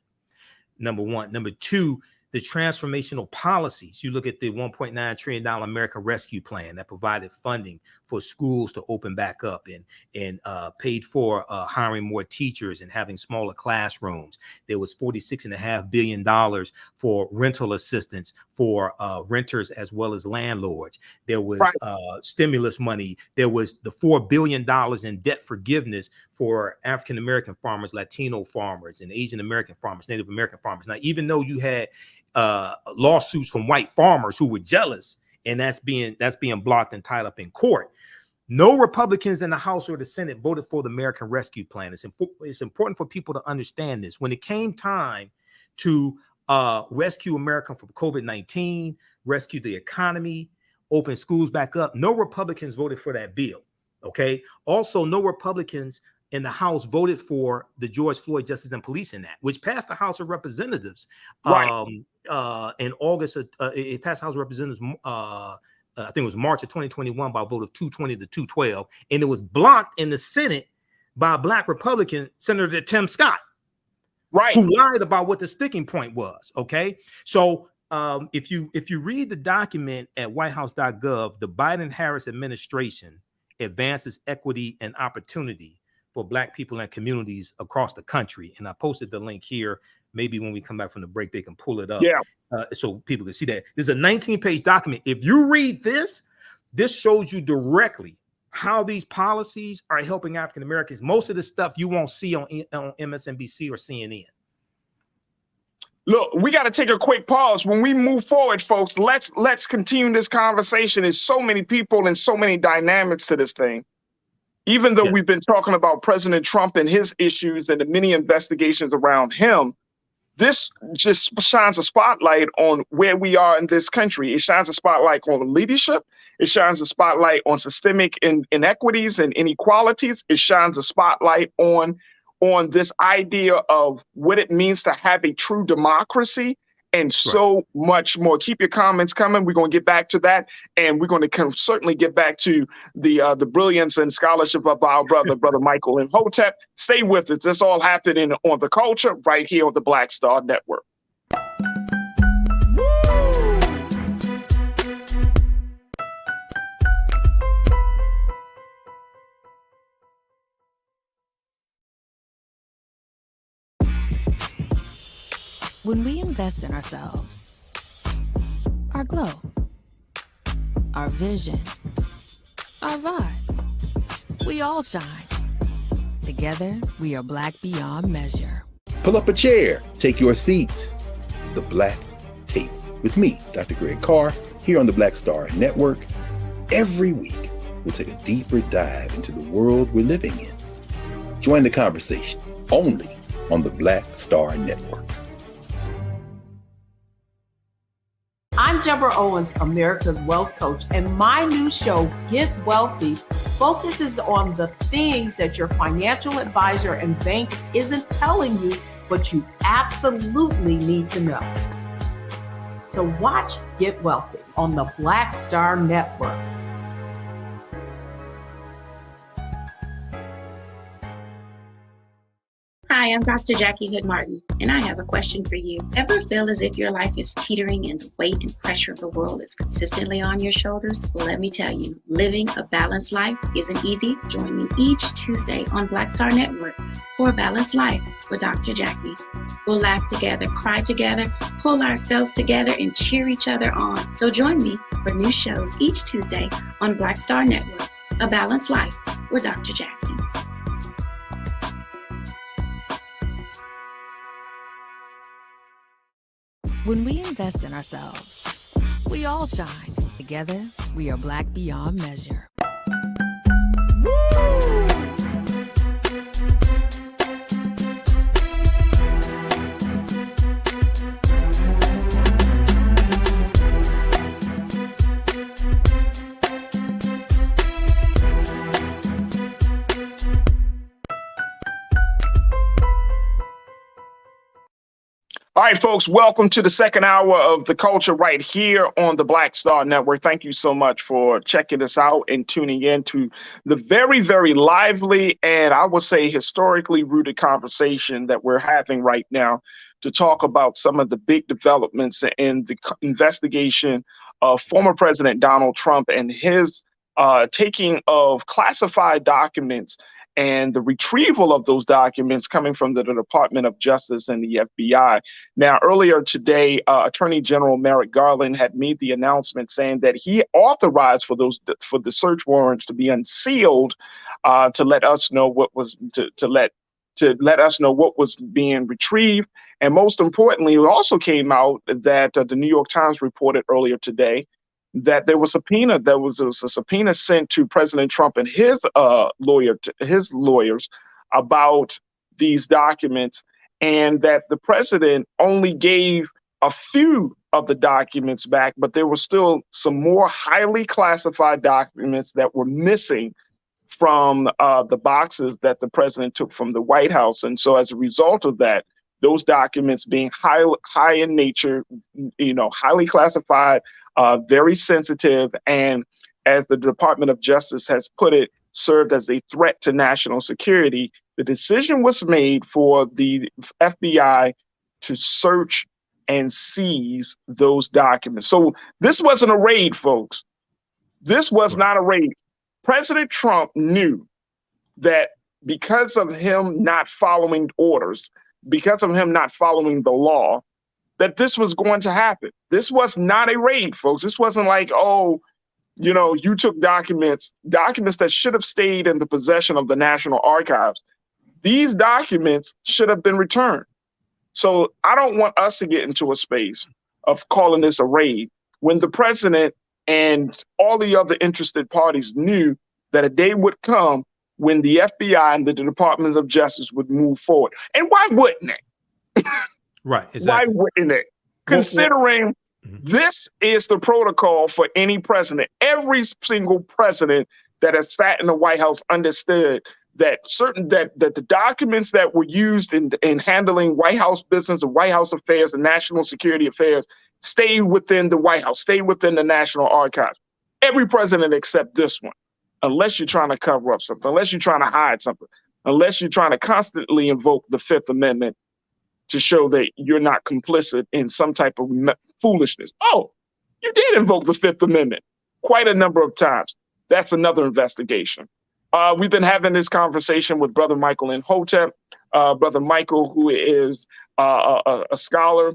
Number one. Number two, the transformational policies. You look at the $1.9 trillion American Rescue Plan that provided funding for schools to open back up and paid for hiring more teachers and having smaller classrooms. There was $46.5 billion for rental assistance for renters as well as landlords. There was stimulus money. There was the $4 billion in debt forgiveness for African-American farmers, Latino farmers, and Asian American farmers, Native American farmers. Now, even though you had lawsuits from white farmers who were jealous, and that's being blocked and tied up in court, no Republicans in the House or the Senate voted for the American Rescue Plan. It's important for people to understand this. When it came time to rescue America from COVID-19, rescue the economy, open schools back up, no Republicans voted for that bill. Okay. Also, no Republicans in the House voted for the George Floyd Justice and Policing Act, which passed the House of Representatives in August. It passed the House of Representatives, I think it was March of 2021 by a vote of 220 to 212. And it was blocked in the Senate by a Black Republican, Senator Tim Scott, who lied about what the sticking point was. Okay. So if you read the document at whitehouse.gov, the Biden-Harris administration advances equity and opportunity for Black people and communities across the country. And I posted the link here. Maybe when we come back from the break, they can pull it up so people can see that. This is a 19-page document. If you read this, this shows you directly how these policies are helping African Americans. Most of the stuff you won't see on MSNBC or CNN. Look, we got to take a quick pause. When we move forward, folks, let's continue this conversation. There's so many people and so many dynamics to this thing. Even though we've been talking about President Trump and his issues and the many investigations around him, this just shines a spotlight on where we are in this country. It shines a spotlight on leadership. It shines a spotlight on systemic inequities and inequalities. It shines a spotlight on this idea of what it means to have a true democracy and so much more. Keep your comments coming. We're going to get back to that. And we're going to certainly get back to the brilliance and scholarship of our brother Michael Imhotep. Stay with us. This all happening on The Culture right here on the Black Star Network. When we invest in ourselves, our glow, our vision, our vibe, we all shine. Together, we are Black beyond measure. Pull up a chair, take your seat. The Black Tape with me, Dr. Greg Carr, here on the Black Star Network. Every week, we'll take a deeper dive into the world we're living in. Join the conversation only on the Black Star Network. I'm Deborah Owens, America's Wealth Coach, and my new show, Get Wealthy, focuses on the things that your financial advisor and bank isn't telling you, but you absolutely need to know. So watch Get Wealthy on the Black Star Network. Hi, I'm Dr. Jackie Hood Martin, and I have a question for you. Ever feel as if your life is teetering and the weight and pressure of the world is consistently on your shoulders? Well, let me tell you, living a balanced life isn't easy. Join me each Tuesday on Black Star Network for A Balanced Life with Dr. Jackie. We'll laugh together, cry together, pull ourselves together, and cheer each other on. So join me for new shows each Tuesday on Black Star Network, A Balanced Life with Dr. Jackie. When we invest in ourselves, we all shine. Together, we are Black beyond measure. All right, folks, welcome to the second hour of The Culture right here on the Black Star Network. Thank you so much for checking us out and tuning in to the very, very lively and I would say historically rooted conversation that we're having right now to talk about some of the big developments in the investigation of former President Donald Trump and his taking of classified documents and the retrieval of those documents coming from the Department of Justice and the FBI. Now, earlier today, Attorney General Merrick Garland had made the announcement saying that he authorized for the search warrants to be unsealed to let us know what was to let us know what was being retrieved. And most importantly, it also came out that the New York Times reported earlier today that there was a subpoena sent to President Trump and his lawyers about these documents, and that the president only gave a few of the documents back, but there were still some more highly classified documents that were missing from the boxes that the president took from the White House. And so as a result of that, those documents being high in nature, highly classified, very sensitive, and as the Department of Justice has put it, served as a threat to national security, the decision was made for the FBI to search and seize those documents. So this wasn't a raid, folks. This was not a raid. President Trump knew that because of him not following orders, because of him not following the law, that this was going to happen. This was not a raid, folks. This wasn't like, you took documents that should have stayed in the possession of the National Archives. These documents should have been returned. So I don't want us to get into a space of calling this a raid when the president and all the other interested parties knew that a day would come when the FBI and the Department of Justice would move forward. And why wouldn't they? Right, exactly. Why wouldn't it? Considering this is the protocol for any president. Every single president that has sat in the White House understood that the documents that were used in handling White House business and White House affairs and national security affairs stay within the White House, stay within the National Archives. Every president except this one, unless you're trying to cover up something, unless you're trying to hide something, unless you're trying to constantly invoke the Fifth Amendment to show that you're not complicit in some type of foolishness. Oh, you did invoke the Fifth Amendment quite a number of times. That's another investigation. We've been having this conversation with Brother Michael Imhotep. Brother Michael, who is a scholar,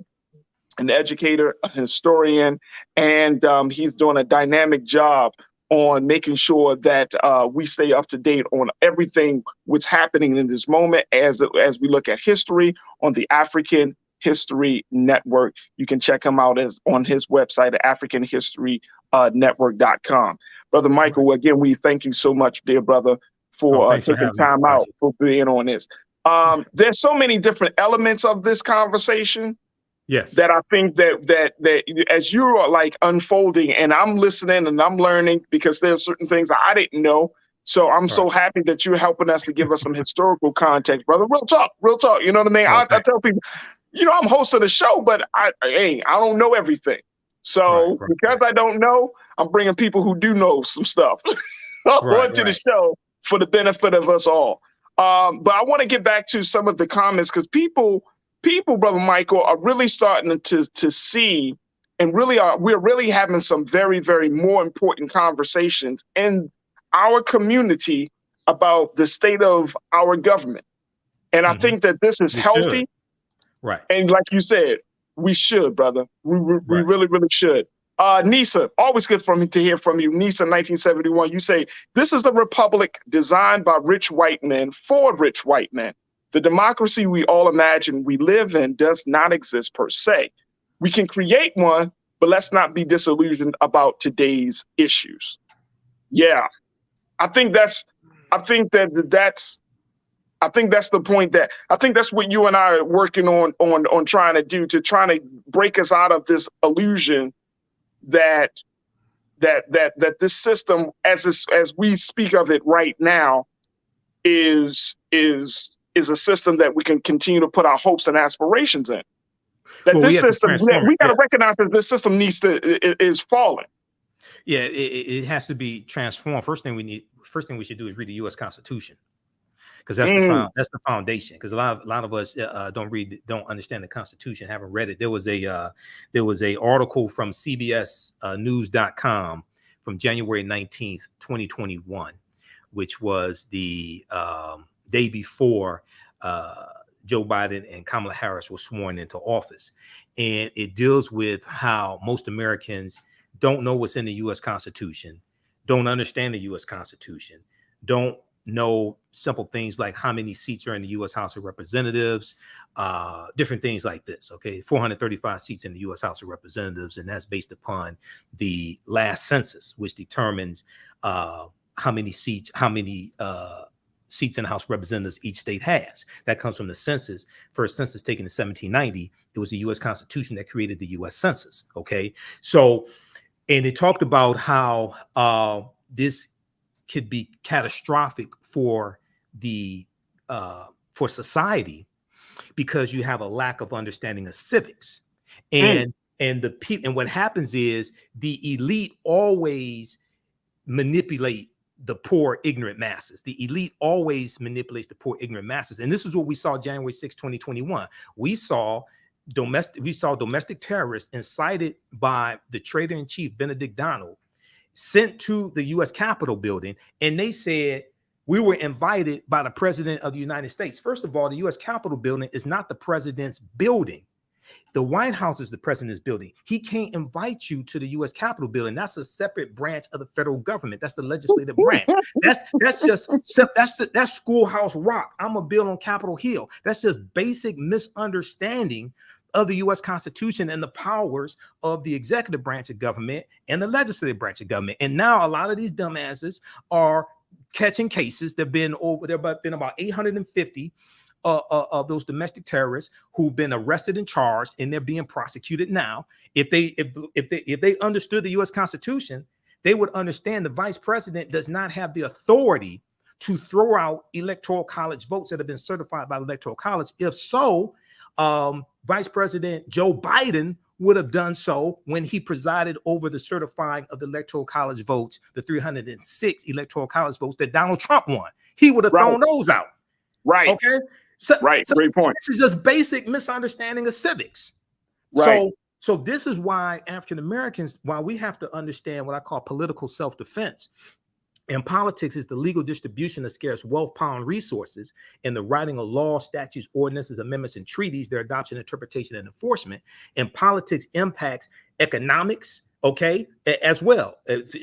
an educator, a historian, and he's doing a dynamic job on making sure that we stay up to date on everything what's happening in this moment as we look at history on the African History Network. You can check him out on his website at africanhistorynetwork.com. Brother Michael, again, we thank you so much, dear brother, for taking time out for being on this. There's so many different elements of this conversation. Yes. That I think that as you're like unfolding and I'm listening and I'm learning, because there's certain things that I didn't know. So I'm so happy that you're helping us to give us some historical context, brother. Real talk. You know what I mean? I tell people, I'm host of the show, but I don't know everything. So because I don't know, I'm bringing people who do know some stuff onto the show for the benefit of us all. But I want to get back to some of the comments because people, Brother Michael, are really starting to see, and we're really having some very, very more important conversations in our community about the state of our government. And I think that this is healthy. Right. And like you said, we should, brother. We really, really should. Nisa, always good to hear from you. Nisa, 1971, you say, this is the republic designed by rich white men for rich white men. The democracy we all imagine we live in does not exist per se. We can create one, but let's not be disillusioned about today's issues. Yeah, I think that's the point that I think that's what you and I are working on trying to do, to trying to break us out of this illusion that this system, as we speak of it right now, is a system that we can continue to put our hopes and aspirations in. That Well, this we have to system, transform we it. got to Yeah. recognize that this system is falling. Yeah, it has to be transformed. First thing we should do is read the U.S. Constitution, because that's the foundation. Because a lot of us don't understand the Constitution, haven't read it. There was a article from CBS News.com from January 19th, 2021, which was the day before Joe Biden and Kamala Harris were sworn into office, and it deals with how most Americans don't know what's in the U.S. Constitution, don't understand the U.S. Constitution, don't know simple things like how many seats are in the U.S. House of Representatives, different things like this. Okay, 435 seats in the U.S. House of Representatives, and that's based upon the last census, which determines how many seats in the House of Representatives each state has. That comes from the census. First census taken in 1790. It was the U.S. Constitution that created the U.S. Census. Okay, so. And it talked about how this could be catastrophic for society, because you have a lack of understanding of civics, and what happens is the elite always manipulate the poor, ignorant masses. The elite always manipulates the poor, ignorant masses, and this is what we saw January 6, 2021. We saw domestic terrorists incited by the traitor-in-chief Benedict Donald sent to the U.S. Capitol building, and they said we were invited by the president of the United States. First of all, the U.S. Capitol building is not the president's building. The White House is the president's building. He can't invite you to the U.S. Capitol building. That's a separate branch of the federal government. That's the legislative branch. That's Schoolhouse Rock. I'm a bill on Capitol Hill. That's just basic misunderstanding of the U.S. Constitution and the powers of the executive branch of government and the legislative branch of government. And now a lot of these dumbasses are catching cases. There have been about 850 of those domestic terrorists who've been arrested and charged, and they're being prosecuted now. If they understood the U.S. Constitution, they would understand the vice president does not have the authority to throw out electoral college votes that have been certified by the electoral college. If so, Vice President Joe Biden would have done so when he presided over the certifying of the electoral college votes, the 306 electoral college votes that Donald Trump won. He would have thrown those out. Right. Okay. So great point. This is just basic misunderstanding of civics. Right. So this is why African Americans, why we have to understand what I call political self-defense. In politics, is the legal distribution of scarce wealth, power, and resources, and the writing of laws, statutes, ordinances, amendments, and treaties, their adoption, interpretation, and enforcement. And politics impacts economics, okay, as well.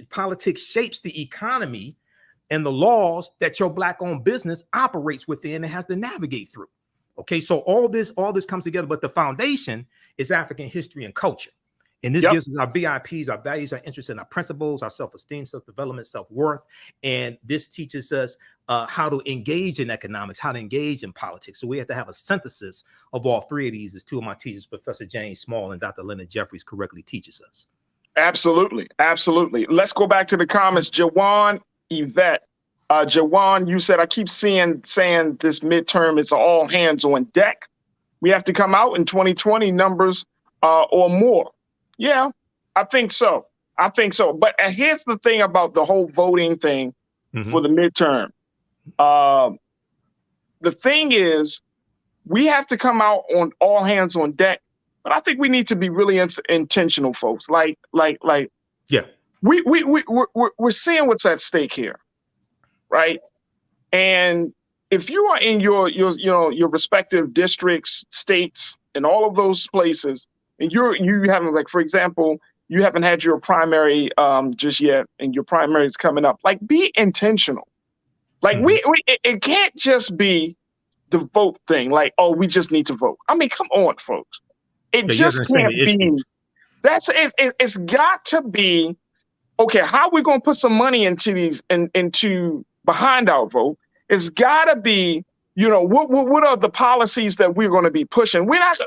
Politics shapes the economy and the laws that your Black-owned business operates within and has to navigate through. Okay, so all this comes together, but the foundation is African history and culture. And this gives us our VIPs, our values, our interests, and our principles, our self-esteem, self-development, self-worth. And this teaches us how to engage in economics, how to engage in politics. So we have to have a synthesis of all three of these, as two of my teachers, Professor James Small and Dr. Leonard Jeffries, correctly teaches us. Absolutely. Absolutely. Let's go back to the comments. Jawan Yvette. Jawan, you said, I keep saying this midterm is all hands on deck. We have to come out in 2020 numbers or more. Yeah, I think so. But here's the thing about the whole voting thing for the midterm. The thing is, we have to come out on all hands on deck. But I think we need to be really intentional, folks. We're seeing what's at stake here, right? And if you are in your respective districts, states, and all of those places, and you haven't, like, for example, you haven't had your primary just yet, and your primary is coming up. Like, be intentional. Like, it can't just be the vote thing. Like, oh, we just need to vote. I mean, come on, folks. It just can't be. It's got to be. Okay, how are we going to put some money into these into behind our vote? It's got to be. What are the policies that we're going to be pushing? We're not.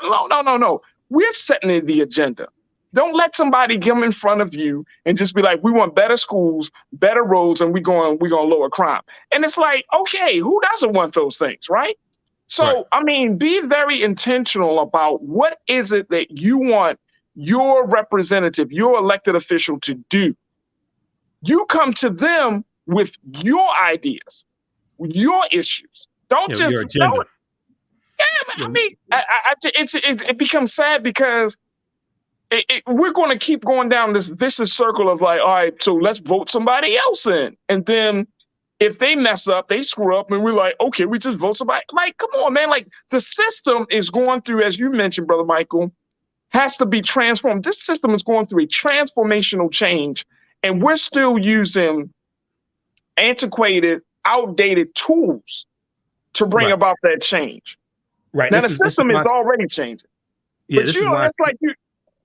No. We're setting the agenda. Don't let somebody come in front of you and just be like, we want better schools, better roads, and we're going to lower crime. And it's like, okay, who doesn't want those things, right? So, Right. I mean, be very intentional about what is it that you want your representative, your elected official to do. You come to them with your ideas, your issues. Don't just Your agenda. I mean, it becomes sad because we're going to keep going down this vicious circle of like, all right, so let's vote somebody else in, and then if they mess up, they screw up, and we're like, okay, we just vote somebody. Like, come on, man. Like, the system is going through, as you mentioned, Brother Michael, has to be transformed. This system is going through a transformational change, and we're still using antiquated, outdated tools to bring Right. about that change. Right. Now, the system is already changing. Yeah, But this you is know, why. it's like you.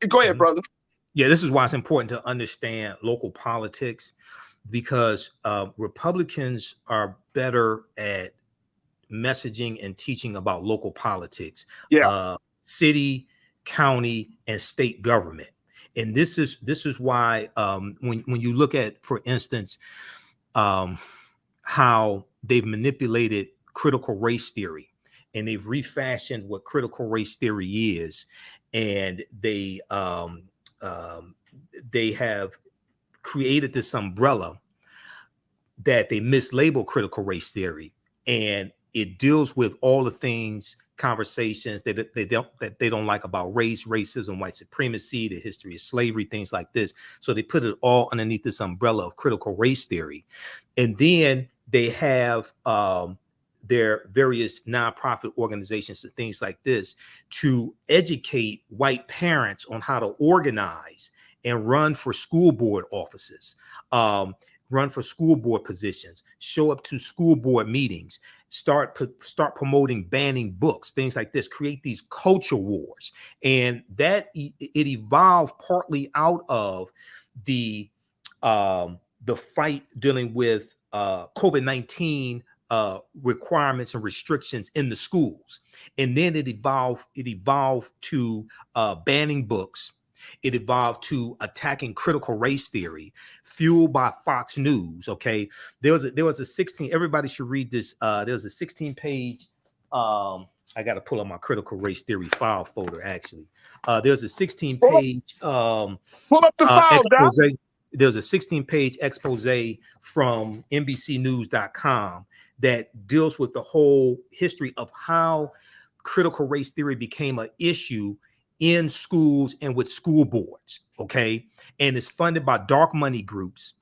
Go ahead, brother. Yeah, this is why it's important to understand local politics, because Republicans are better at messaging and teaching about local politics, city, county, and state government. And this is why when you look at, for instance, how they've manipulated critical race theory, and they've refashioned what critical race theory is, and they have created this umbrella that they mislabel critical race theory, and it deals with all the things, conversations that they don't like about race, racism, white supremacy, the history of slavery, things like this. So they put it all underneath this umbrella of critical race theory, and then they have their various nonprofit organizations and things like this to educate white parents on how to organize and run for school board offices, run for school board positions, show up to school board meetings, start promoting banning books, things like this, create these culture wars. And that it evolved partly out of the fight dealing with COVID-19 requirements and restrictions in the schools. And then it evolved to banning books. It evolved to attacking critical race theory, fueled by Fox News. Okay, there was a 16. Everybody should read this. There was a 16-page. I got to pull up my critical race theory file folder. Actually, there's a 16-page pull up the file, expose. Doc. There's a 16-page expose from NBCNews.com that deals with the whole history of how critical race theory became an issue in schools and with school boards, okay? And it's funded by dark money groups.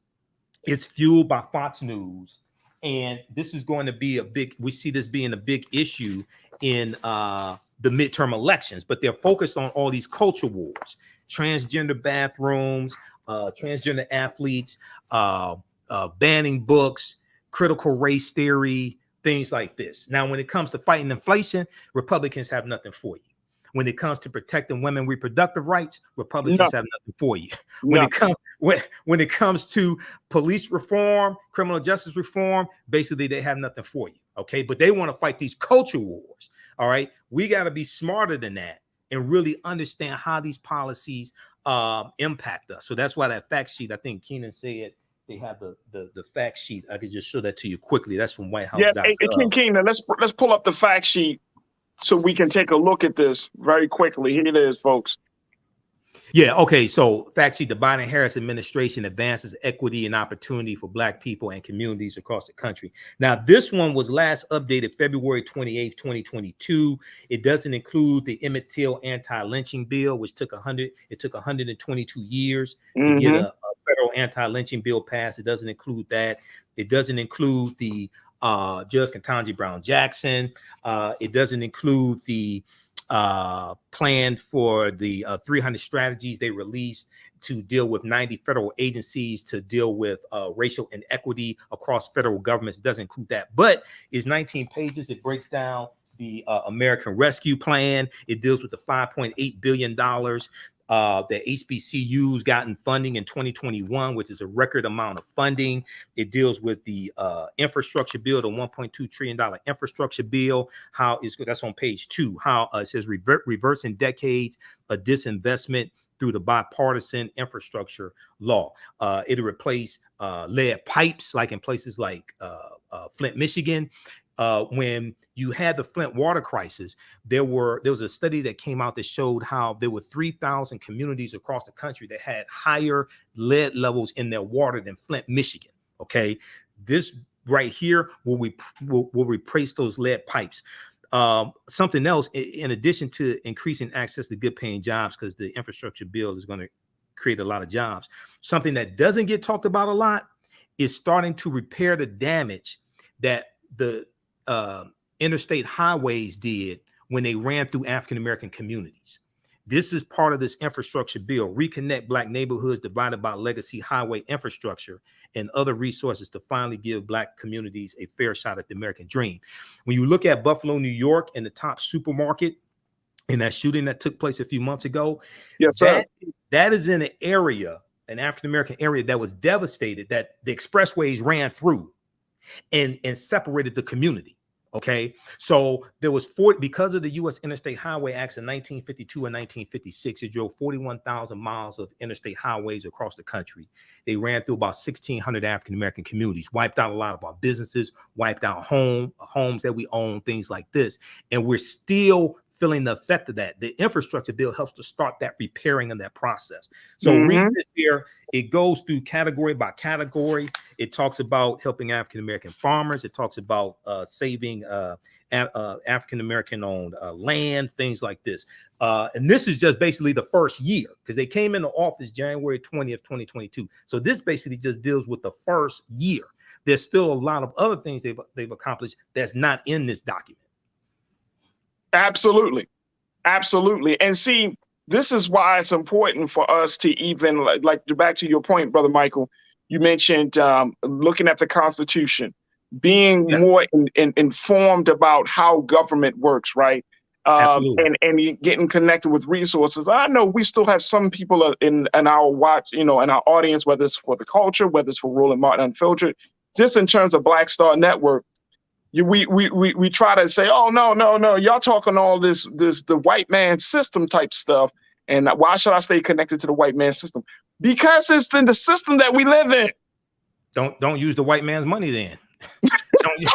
It's fueled by Fox News. And this is going to be we see this being a big issue in the midterm elections, but they're focused on all these culture wars, transgender bathrooms, transgender athletes, banning books, critical race theory, things like this. Now, when it comes to fighting inflation, Republicans have nothing for you. When it comes to protecting women's reproductive rights, Republicans have nothing for you. When it comes to police reform, criminal justice reform, basically they have nothing for you. Okay, but they want to fight these culture wars. All right, we got to be smarter than that and really understand how these policies impact us. So that's why that fact sheet, I think Keenan said they have the fact sheet. I could just show that to you quickly. That's from White House. Yeah, hey, Keenan, let's pull up the fact sheet so we can take a look at this very quickly. Here it is, folks. Yeah, okay. So fact sheet: the Biden-Harris administration advances equity and opportunity for Black people and communities across the country. Now, this one was last updated February 28th, 2022. It doesn't include the Emmett Till anti-lynching bill, which took 122 years to get a federal anti-lynching bill passed. It doesn't include that. It doesn't include the Judge Ketanji Brown Jackson. It doesn't include the plan for the 300 strategies they released to deal with 90 federal agencies to deal with racial inequity across federal governments. It doesn't include that, but it's 19 pages. It breaks down the American Rescue Plan. It deals with the $5.8 billion that HBCUs gotten funding in 2021, which is a record amount of funding. It deals with the infrastructure bill, the $1.2 trillion infrastructure bill. That's on page 2. How it says reversing decades of disinvestment through the bipartisan infrastructure law. It'll replace lead pipes, like in places like Flint, Michigan. when you had the Flint water crisis, there was a study that came out that showed how there were 3,000 communities across the country that had higher lead levels in their water than Flint, Michigan. Okay, this right here will replace those lead pipes. Something else, in addition to increasing access to good paying jobs, because the infrastructure bill is going to create a lot of jobs. Something that doesn't get talked about a lot is starting to repair the damage that the interstate highways did when they ran through African-American communities. This is part of this infrastructure bill, reconnect Black neighborhoods divided by legacy highway infrastructure and other resources to finally give Black communities a fair shot at the American dream. When you look at Buffalo, New York, and the top supermarket and that shooting that took place a few months ago, yes, sir. That is in an area, an African-American area that was devastated, that the expressways ran through and separated the community. Okay, so there was because of the U.S. Interstate Highway Acts in 1952 and 1956, it drove 41,000 miles of interstate highways across the country. They ran through about 1,600 African-American communities, wiped out a lot of our businesses, wiped out homes that we own, things like this. And we're still feeling the effect of that. The infrastructure bill helps to start that repairing and that process. So read this here. It goes through category by category. It talks about helping African-American farmers. It talks about saving African-American owned land, things like this. And this is just basically the first year, because they came into office January 20th, 2022. So this basically just deals with the first year. There's still a lot of other things they've accomplished that's not in this document. Absolutely. Absolutely. And see, this is why it's important for us to even, like back to your point, Brother Michael, you mentioned looking at the Constitution, being more informed about how government works, right? And getting connected with resources. I know we still have some people in our watch, in our audience, whether it's for the culture, whether it's for Roland Martin Unfiltered, just in terms of Black Star Network. We try to say, oh, no, y'all talking all this the white man system type stuff. And why should I stay connected to the white man system? Because it's in the system that we live in. Don't use the white man's money then. don't use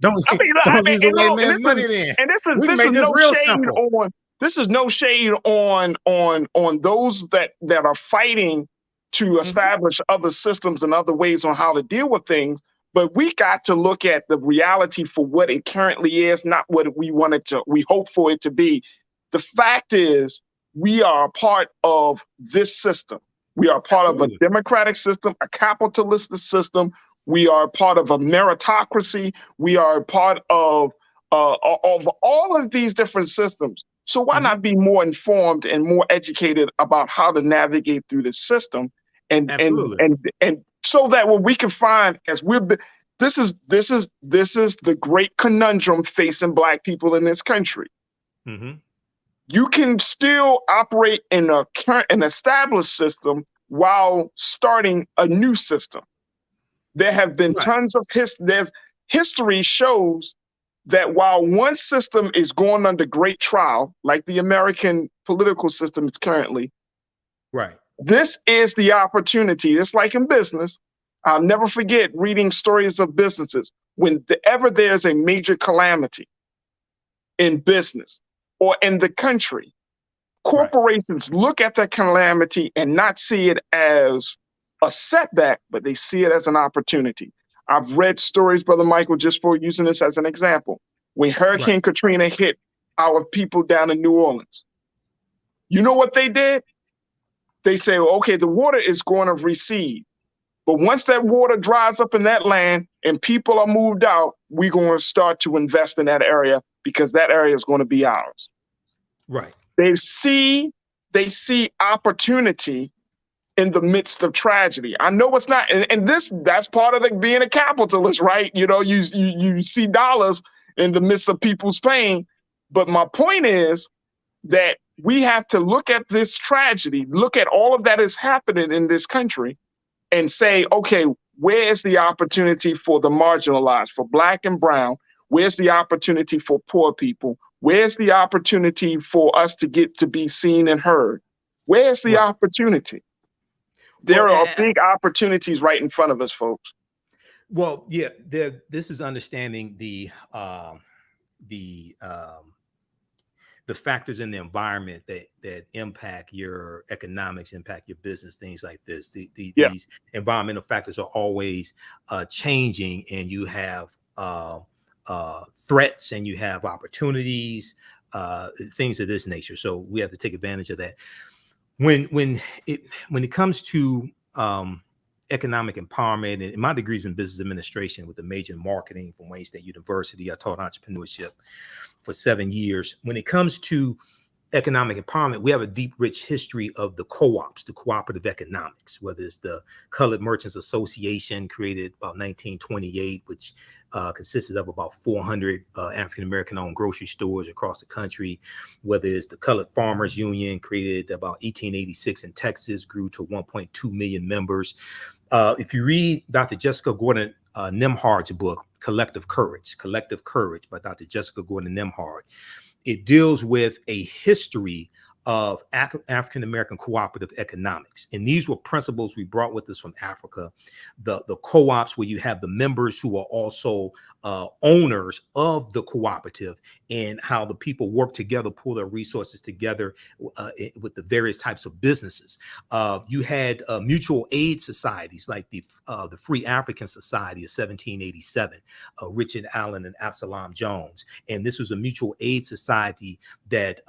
the white man's money then. And this is no shade on those that are fighting to establish other systems and other ways on how to deal with things. But we got to look at the reality for what it currently is, not what we hope for it to be. The fact is, we are a part of this system. We are part of a democratic system, a capitalist system. We are part of a meritocracy. We are part of all of these different systems. So why not be more informed and more educated about how to navigate through this system, and so that what we can find as this is the great conundrum facing Black people in this country. You can still operate in an established system while starting a new system. There have been tons of history shows that while one system is going under great trial, like the American political system is currently, this is the opportunity. It's like in business. I'll never forget reading stories of businesses. Whenever there's a major calamity in business or in the country, corporations look at that calamity and not see it as a setback, but they see it as an opportunity. I've read stories, Brother Michael, just for using this as an example. When Hurricane Katrina hit our people down in New Orleans, you know what they did? They say, okay, the water is going to recede. But once that water dries up in that land and people are moved out, we're going to start to invest in that area because that area is going to be ours. They see opportunity in the midst of tragedy. I know it's not, and that's part of being a capitalist, right? You see dollars in the midst of people's pain. But my point is that we have to look at this tragedy, look at all of that is happening in this country, and say, okay, where is the opportunity for the marginalized, for Black and brown? Where's the opportunity for poor people? Where's the opportunity for us to get to be seen and heard? Where's the opportunity? There are big opportunities right in front of us, folks. Well, yeah, this is understanding the factors in the environment that impact your economics, impact your business, things like this. These environmental factors are always changing, and you have threats and you have opportunities, things of this nature. So we have to take advantage of that. When it comes to economic empowerment, and my degrees in business administration with a major in marketing from Wayne State University, I taught entrepreneurship for 7 years. When it comes to economic empowerment, we have a deep, rich history of the co-ops, the cooperative economics, whether it's the Colored Merchants Association, created about 1928, which consisted of about 400 African-American owned grocery stores across the country, whether it's the Colored Farmers Union, created about 1886 in Texas, grew to 1.2 million members. If you read Dr. Jessica Gordon Nimhard's book, Collective Courage by Dr. Jessica Gordon Nimhard, it deals with a history of African-American cooperative economics. And these were principles we brought with us from Africa, the co-ops where you have the members who are also owners of the cooperative, and how the people work together, pull their resources together with the various types of businesses. You had mutual aid societies like the Free African Society of 1787, Richard Allen and Absalom Jones. And this was a mutual aid society that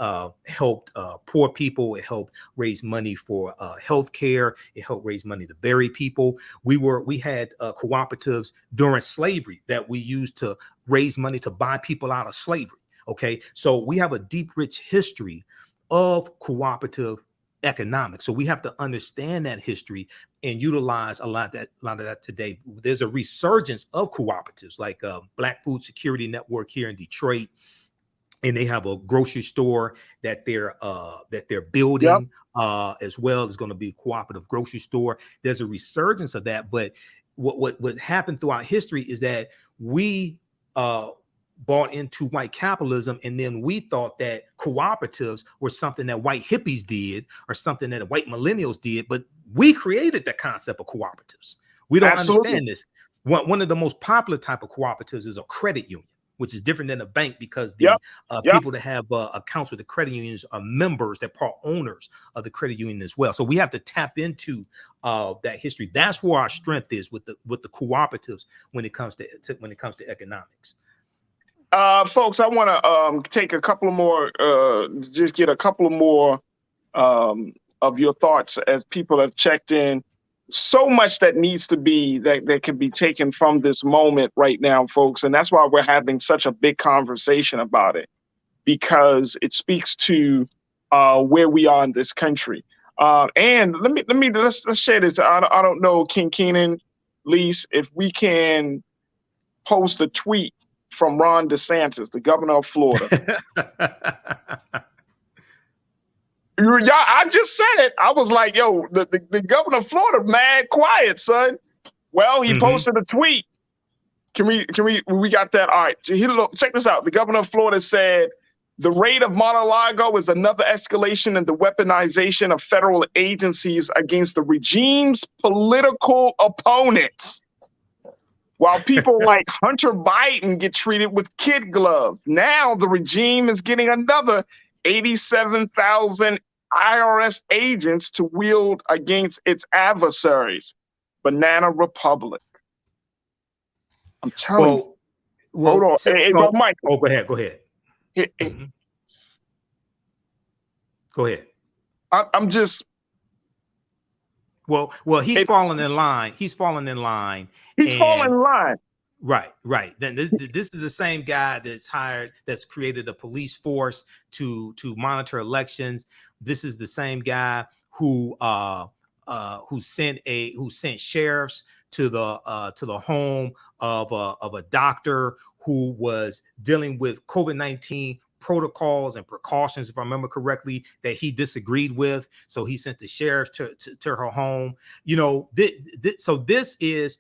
helped poor people. It helped raise money for health care. It helped raise money to bury people. We had cooperatives during slavery that we used to raise money to buy people out of slavery. Okay, so we have a deep, rich history of cooperative economics. So we have to understand that history and utilize a lot of that today. There's a resurgence of cooperatives like Black Food Security Network here in Detroit, and they have a grocery store that they're building. As well. It's going to be a cooperative grocery store. There's a resurgence of that. But what happened throughout history is that we bought into white capitalism, and then we thought that cooperatives were something that white hippies did or something that white millennials did. But we created the concept of cooperatives. We don't understand this. One of the most popular type of cooperatives is a credit union, which is different than a bank, because the people that have accounts with the credit unions are members, they're part owners of the credit union as well. So we have to tap into that history. That's where our strength is with the cooperatives when it comes to economics. Folks, I want to take a couple of more, just get a couple of more of your thoughts as people have checked in. So much that needs to be that can be taken from this moment right now, folks. And that's why we're having such a big conversation about it, because it speaks to where we are in this country. And let's share this. I don't know, King Keenan, Lise, if we can post a tweet from Ron DeSantis, the governor of Florida. I just said it. I was like, yo, the governor of Florida, mad quiet, son. Well, he posted a tweet. We got that? All right. Check this out. The governor of Florida said, the raid of Mar-a-Lago is another escalation in the weaponization of federal agencies against the regime's political opponents. While people like Hunter Biden get treated with kid gloves, now the regime is getting another 87,000 IRS agents to wield against its adversaries. Banana Republic. I'm telling you. Hold on. Hey, Mike. Oh, go ahead. Go ahead. Go ahead. I'm just. Well, he's falling in line. He's falling in line. Right. Then this is the same guy that's created a police force to monitor elections. This is the same guy who sent sheriffs to the home of a doctor who was dealing with COVID-19 protocols and precautions, if I remember correctly, that he disagreed with. So he sent the sheriff to her home. So this is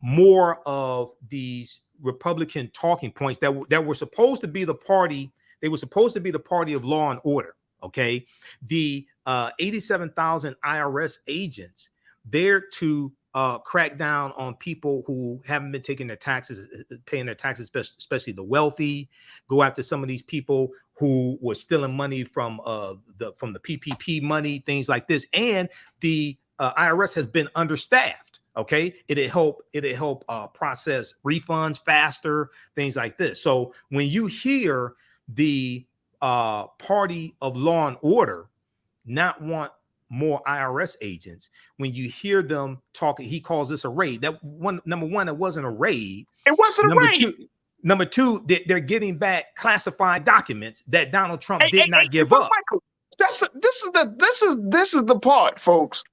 more of these Republican talking points that were supposed to be the party. They were supposed to be the party of law and order. Okay, the 87,000 IRS agents there to crack down on people who haven't been taking their taxes, paying their taxes, especially the wealthy. Go after some of these people who were stealing money from the PPP money, things like this. And the IRS has been understaffed. Okay, it'll help process refunds faster, things like this. So when you hear the party of law and order not want more IRS agents, when you hear them talking, he calls this a raid. That one, number one, it wasn't a raid. It wasn't a raid. Number two, they're getting back classified documents that Donald Trump did not give up. Michael, this is the part, folks.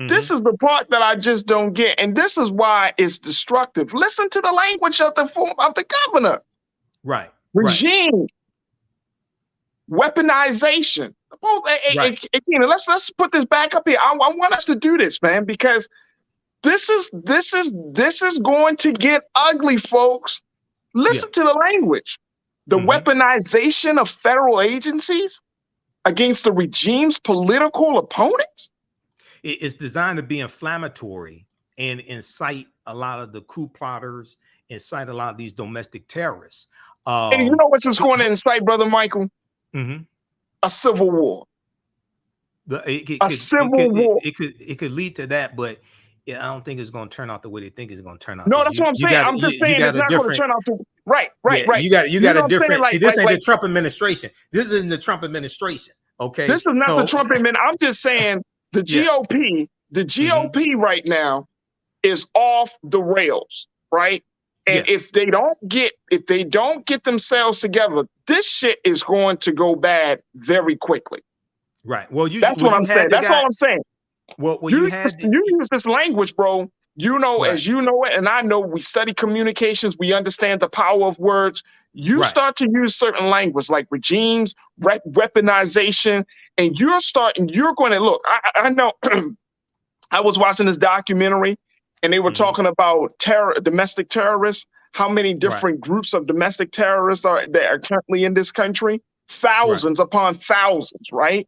This is the part that I just don't get, and this is why it's destructive. Listen to the language of the governor. Right. Regime. Weaponization. Let's put this back up here. I want us to do this, man, because this is going to get ugly, folks. Listen to the language. The weaponization of federal agencies against the regime's political opponents. It's designed to be inflammatory and incite a lot of the coup plotters, incite a lot of these domestic terrorists. And you know what's just going to incite, Brother Michael? A civil war. Civil war. It could lead to that, but I don't think it's going to turn out the way they think it's going to turn out. No, that's what I'm saying. I'm just saying it's not going to turn out to right. You got a different. See, this ain't the Trump administration. This isn't the Trump administration. Okay, this is not the Trump administration. I'm just saying the GOP. The GOP right now is off the rails, right? And if they don't get themselves together, this shit is going to go bad very quickly. Right. Well, that's what I'm saying. That's all I'm saying. Well, you use this language, bro. You know, as you know it, and I know we study communications. We understand the power of words. You start to use certain language like regimes, weaponization, and you're going to look. I know. I was watching this documentary, and they were talking about domestic terrorists. How many different groups of domestic terrorists are currently in this country? Thousands upon thousands, right?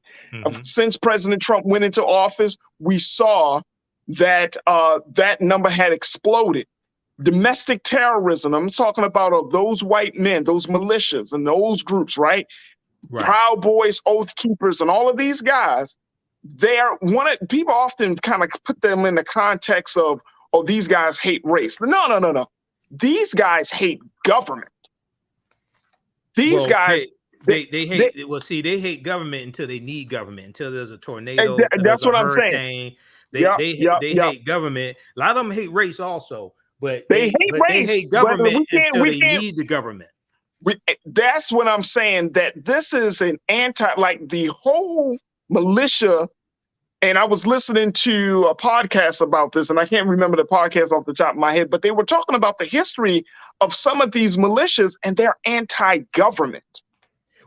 Since President Trump went into office, we saw that that number had exploded. Domestic terrorism, I'm talking about those white men, those militias and those groups, right? Proud Boys, Oath Keepers, and all of these guys, people often kind of put them in the context of, oh, these guys hate race. No. These guys hate government. These guys... They hate. Well, see, they hate government until they need government. Until there's a tornado. That's what I'm saying. They hate government. A lot of them hate race also, but they hate government until they need the government. That's what I'm saying. That this is an like the whole militia. And I was listening to a podcast about this, and I can't remember the podcast off the top of my head, but they were talking about the history of some of these militias, and they're anti-government.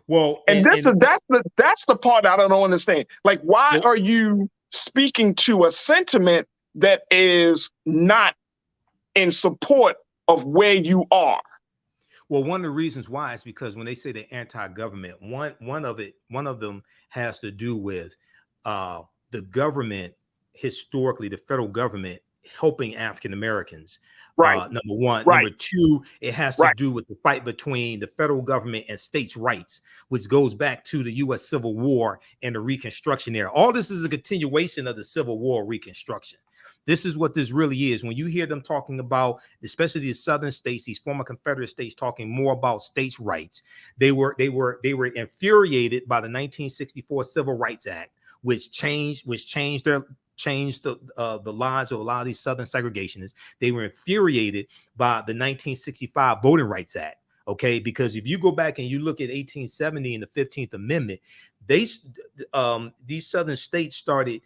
Well, that's the part I don't understand. Like, why are you speaking to a sentiment that is not in support of where you are? Well, one of the reasons why is because when they say they're anti-government, one of them has to do with the government, historically, the federal government helping African Americans. Number one. Number two, it has to do with the fight between the federal government and states' rights, which goes back to the U.S. Civil War and the Reconstruction era. All this is a continuation of the Civil War Reconstruction. This is what this really is. When you hear them talking about, especially the southern states, these former Confederate states, talking more about states' rights, they were infuriated by the 1964 Civil Rights Act, which changed the lives of a lot of these Southern segregationists. They were infuriated by the 1965 Voting Rights Act. Okay, because if you go back and you look at 1870 and the 15th Amendment, these Southern states started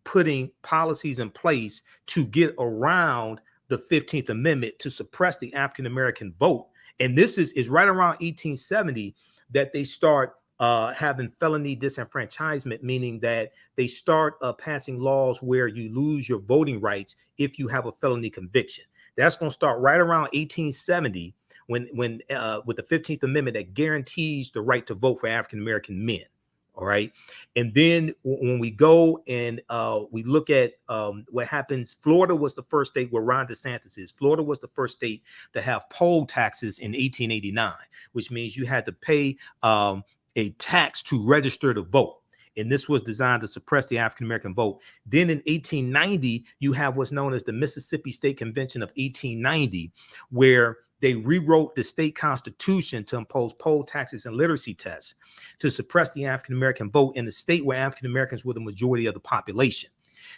putting policies in place to get around the 15th Amendment to suppress the African American vote. And this is right around 1870 that they start having felony disenfranchisement, meaning that they start passing laws where you lose your voting rights if you have a felony conviction. That's going to start right around 1870 when with the 15th Amendment that guarantees the right to vote for African American men. All right. And then when we go and we look at what happens, Florida was the first state where Ron DeSantis is. Florida was the first state to have poll taxes in 1889, which means you had to pay a tax to register to vote. And this was designed to suppress the African-American vote. Then in 1890, you have what's known as the Mississippi State Convention of 1890, where they rewrote the state constitution to impose poll taxes and literacy tests to suppress the African-American vote in the state where African-Americans were the majority of the population.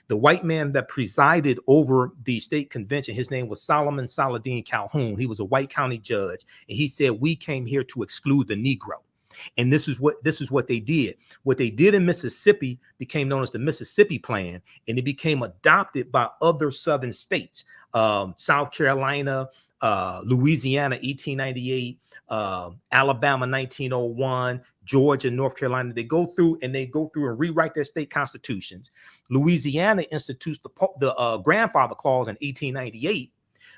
The white man that presided over the state convention, his name was Solomon Saladin Calhoun. He was a white county judge, and he said, we came here to exclude the Negro. And this is what they did. What they did in Mississippi became known as the Mississippi Plan, and it became adopted by other southern states. South Carolina, Louisiana, 1898, Alabama, 1901, Georgia, North Carolina. They go through and rewrite their state constitutions. Louisiana institutes the grandfather clause in 1898,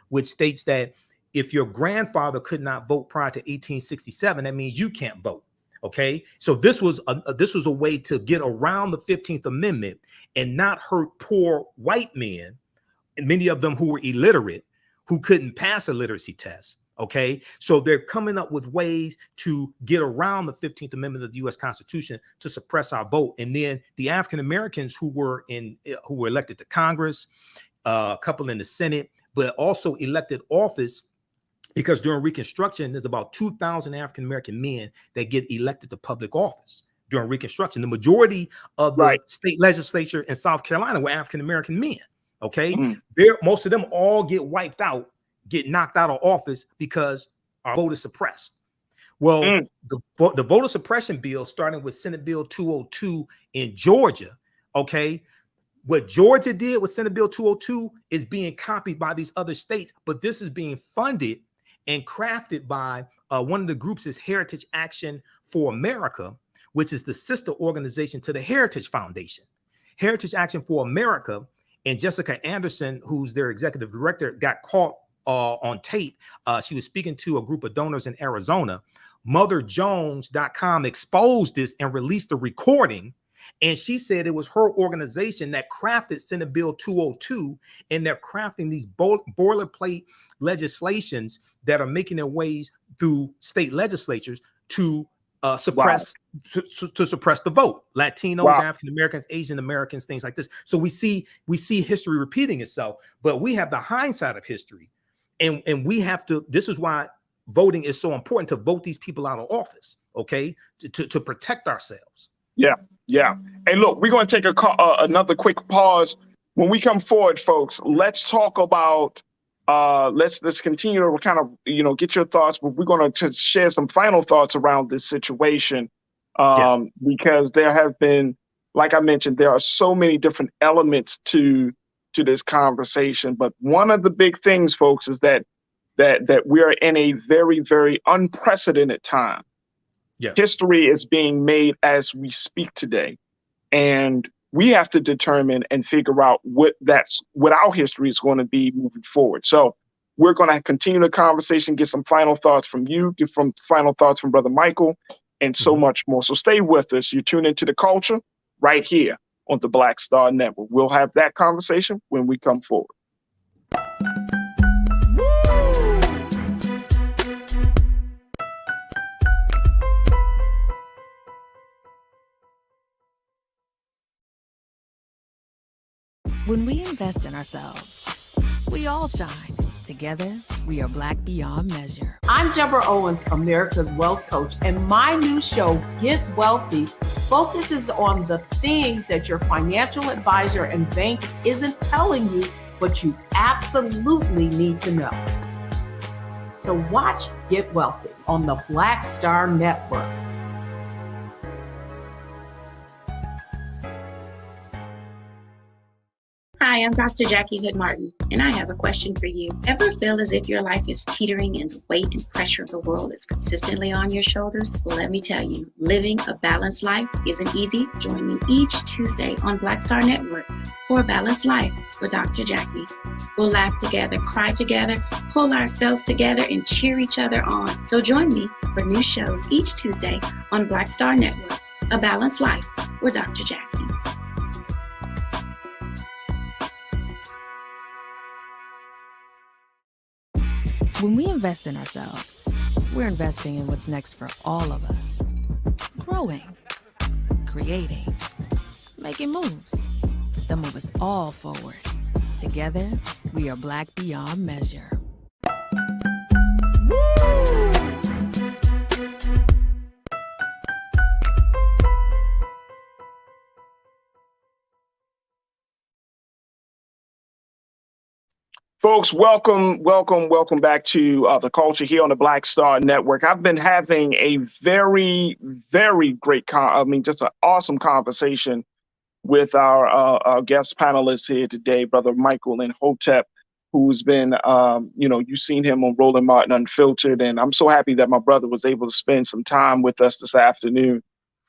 which states that if your grandfather could not vote prior to 1867, that means you can't vote. Okay, so this was a way to get around the 15th Amendment and not hurt poor white men, and many of them who were illiterate, who couldn't pass a literacy test. Okay, so they're coming up with ways to get around the 15th Amendment of the U.S. Constitution to suppress our vote. And then the African Americans who were elected to Congress, a couple in the Senate, but also elected office. Because during Reconstruction, there's about 2,000 African-American men that get elected to public office during Reconstruction. The majority of the state legislature in South Carolina were African-American men. Okay. Most of them all get wiped out, get knocked out of office because our vote is suppressed. Well, the voter suppression bill, starting with Senate Bill 202 in Georgia. Okay. What Georgia did with Senate Bill 202 is being copied by these other states, but this is being funded and crafted by one of the groups is Heritage Action for America, which is the sister organization to the Heritage Foundation. Heritage Action for America and Jessica Anderson, who's their executive director, got caught on tape. She was speaking to a group of donors in Arizona. MotherJones.com exposed this and released the recording. And she said it was her organization that crafted Senate Bill 202, and they're crafting these boilerplate legislations that are making their ways through state legislatures to suppress the vote. Latinos, African Americans, Asian Americans, things like this. So we see history repeating itself, but we have the hindsight of history, and we have to. This is why voting is so important, to vote these people out of office. Okay, to protect ourselves. Yeah. Hey, look, we're going to take another quick pause. When we come forward, folks, let's talk about, let's continue to kind of, get your thoughts, but we're going to just share some final thoughts around this situation. Because there have been, like I mentioned, there are so many different elements to this conversation. But one of the big things, folks, is that we are in a very, very unprecedented time. Yes. History is being made as we speak today, and we have to determine and figure out what our history is going to be moving forward. So we're going to continue the conversation, get some final thoughts from you, get some final thoughts from Brother Michael, and so much more. So stay with us. You tune into The Culture right here on the Black Star Network. We'll have that conversation when we come forward. When we invest in ourselves, we all shine. Together, we are Black beyond measure. I'm Deborah Owens, America's Wealth Coach, and my new show, Get Wealthy, focuses on the things that your financial advisor and bank isn't telling you, but you absolutely need to know. So watch Get Wealthy on the Black Star Network. Hi, I'm Dr. Jackie Hood Martin, and I have a question for you. Ever feel as if your life is teetering and the weight and pressure of the world is consistently on your shoulders? Well, let me tell you, living a balanced life isn't easy. Join me each Tuesday on Black Star Network for a Balanced Life with Dr. Jackie. We'll laugh together, cry together, pull ourselves together, and cheer each other on. So join me for new shows each Tuesday on Black Star Network A Balanced Life with Dr. Jackie. When we invest in ourselves, we're investing in what's next for all of us. Growing, creating, making moves that move us all forward. Together, we are Black beyond measure. Folks, welcome back to The Culture here on the Black Star Network. I've been having a very, very great, just an awesome conversation with our guest panelists here today, Brother Michael and Hotep, who's been, you've seen him on Roland Martin Unfiltered, and I'm so happy that my brother was able to spend some time with us this afternoon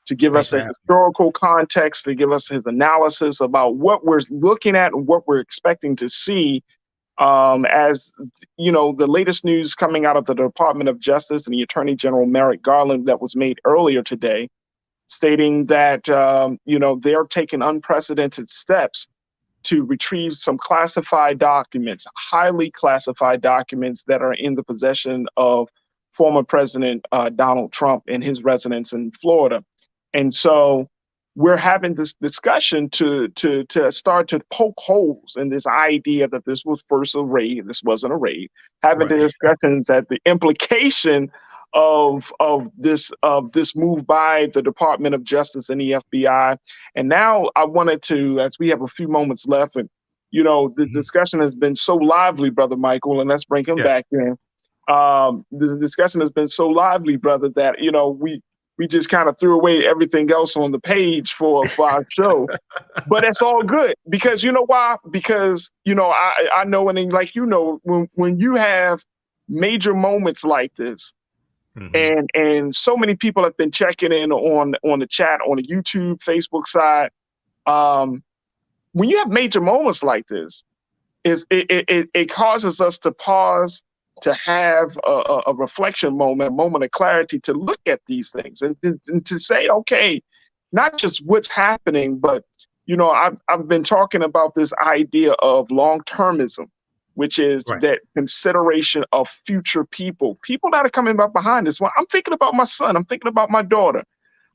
to give us a historical context, to give us his analysis about what we're looking at and what we're expecting to see. As you know, the latest news coming out of the Department of Justice and the Attorney General Merrick Garland that was made earlier today, stating that, they're taking unprecedented steps to retrieve some classified documents, highly classified documents that are in the possession of former President Donald Trump in his residence in Florida. And so we're having this discussion to start to poke holes in this idea that this was first a raid, this wasn't a raid, having the discussions at the implication of this move by the Department of Justice and the FBI. And now I wanted to, as we have a few moments left, and the discussion has been so lively, Brother Michael, and let's bring him back in. The discussion has been so lively, brother, that we just kind of threw away everything else on the page for our show. But it's all good, because you know why? Because, I know, and like, when you have major moments like this, and so many people have been checking in on the chat, on the YouTube, Facebook side. When you have major moments like this, it causes us to pause, to have a reflection moment, a moment of clarity, to look at these things and to say, okay, not just what's happening, but, I've been talking about this idea of long-termism, which is that consideration of future people that are coming up behind us. Well, I'm thinking about my son. I'm thinking about my daughter.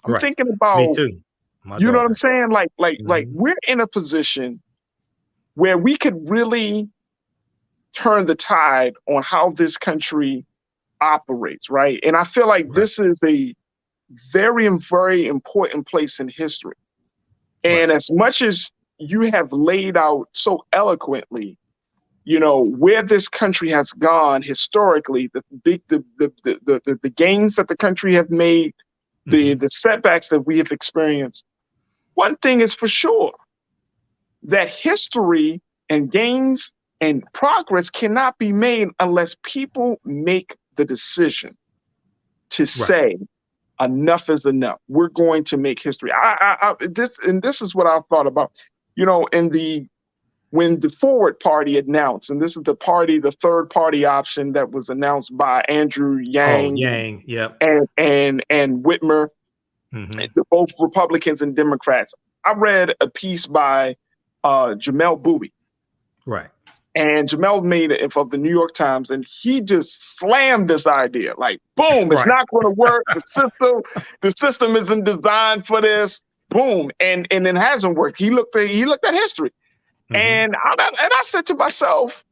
I'm thinking about, me too. Know what I'm saying? Like we're in a position where we could really turn the tide on how this country operates, right? And I feel like this is a very, very important place in history. And as much as you have laid out so eloquently, where this country has gone historically, the gains that the country have made, the setbacks that we have experienced, one thing is for sure, that history and gains and progress cannot be made unless people make the decision to say enough is enough. We're going to make history. This is what I thought about, when the Forward Party announced, and this is the third party option that was announced by Andrew Yang, and Whitmer, both Republicans and Democrats. I read a piece by Jamel Bouie. And Jamel made it of the New York Times, and he just slammed this idea, like, boom, it's not going to work. The system isn't designed for this. Boom, and it hasn't worked. He looked at history, and I said to myself,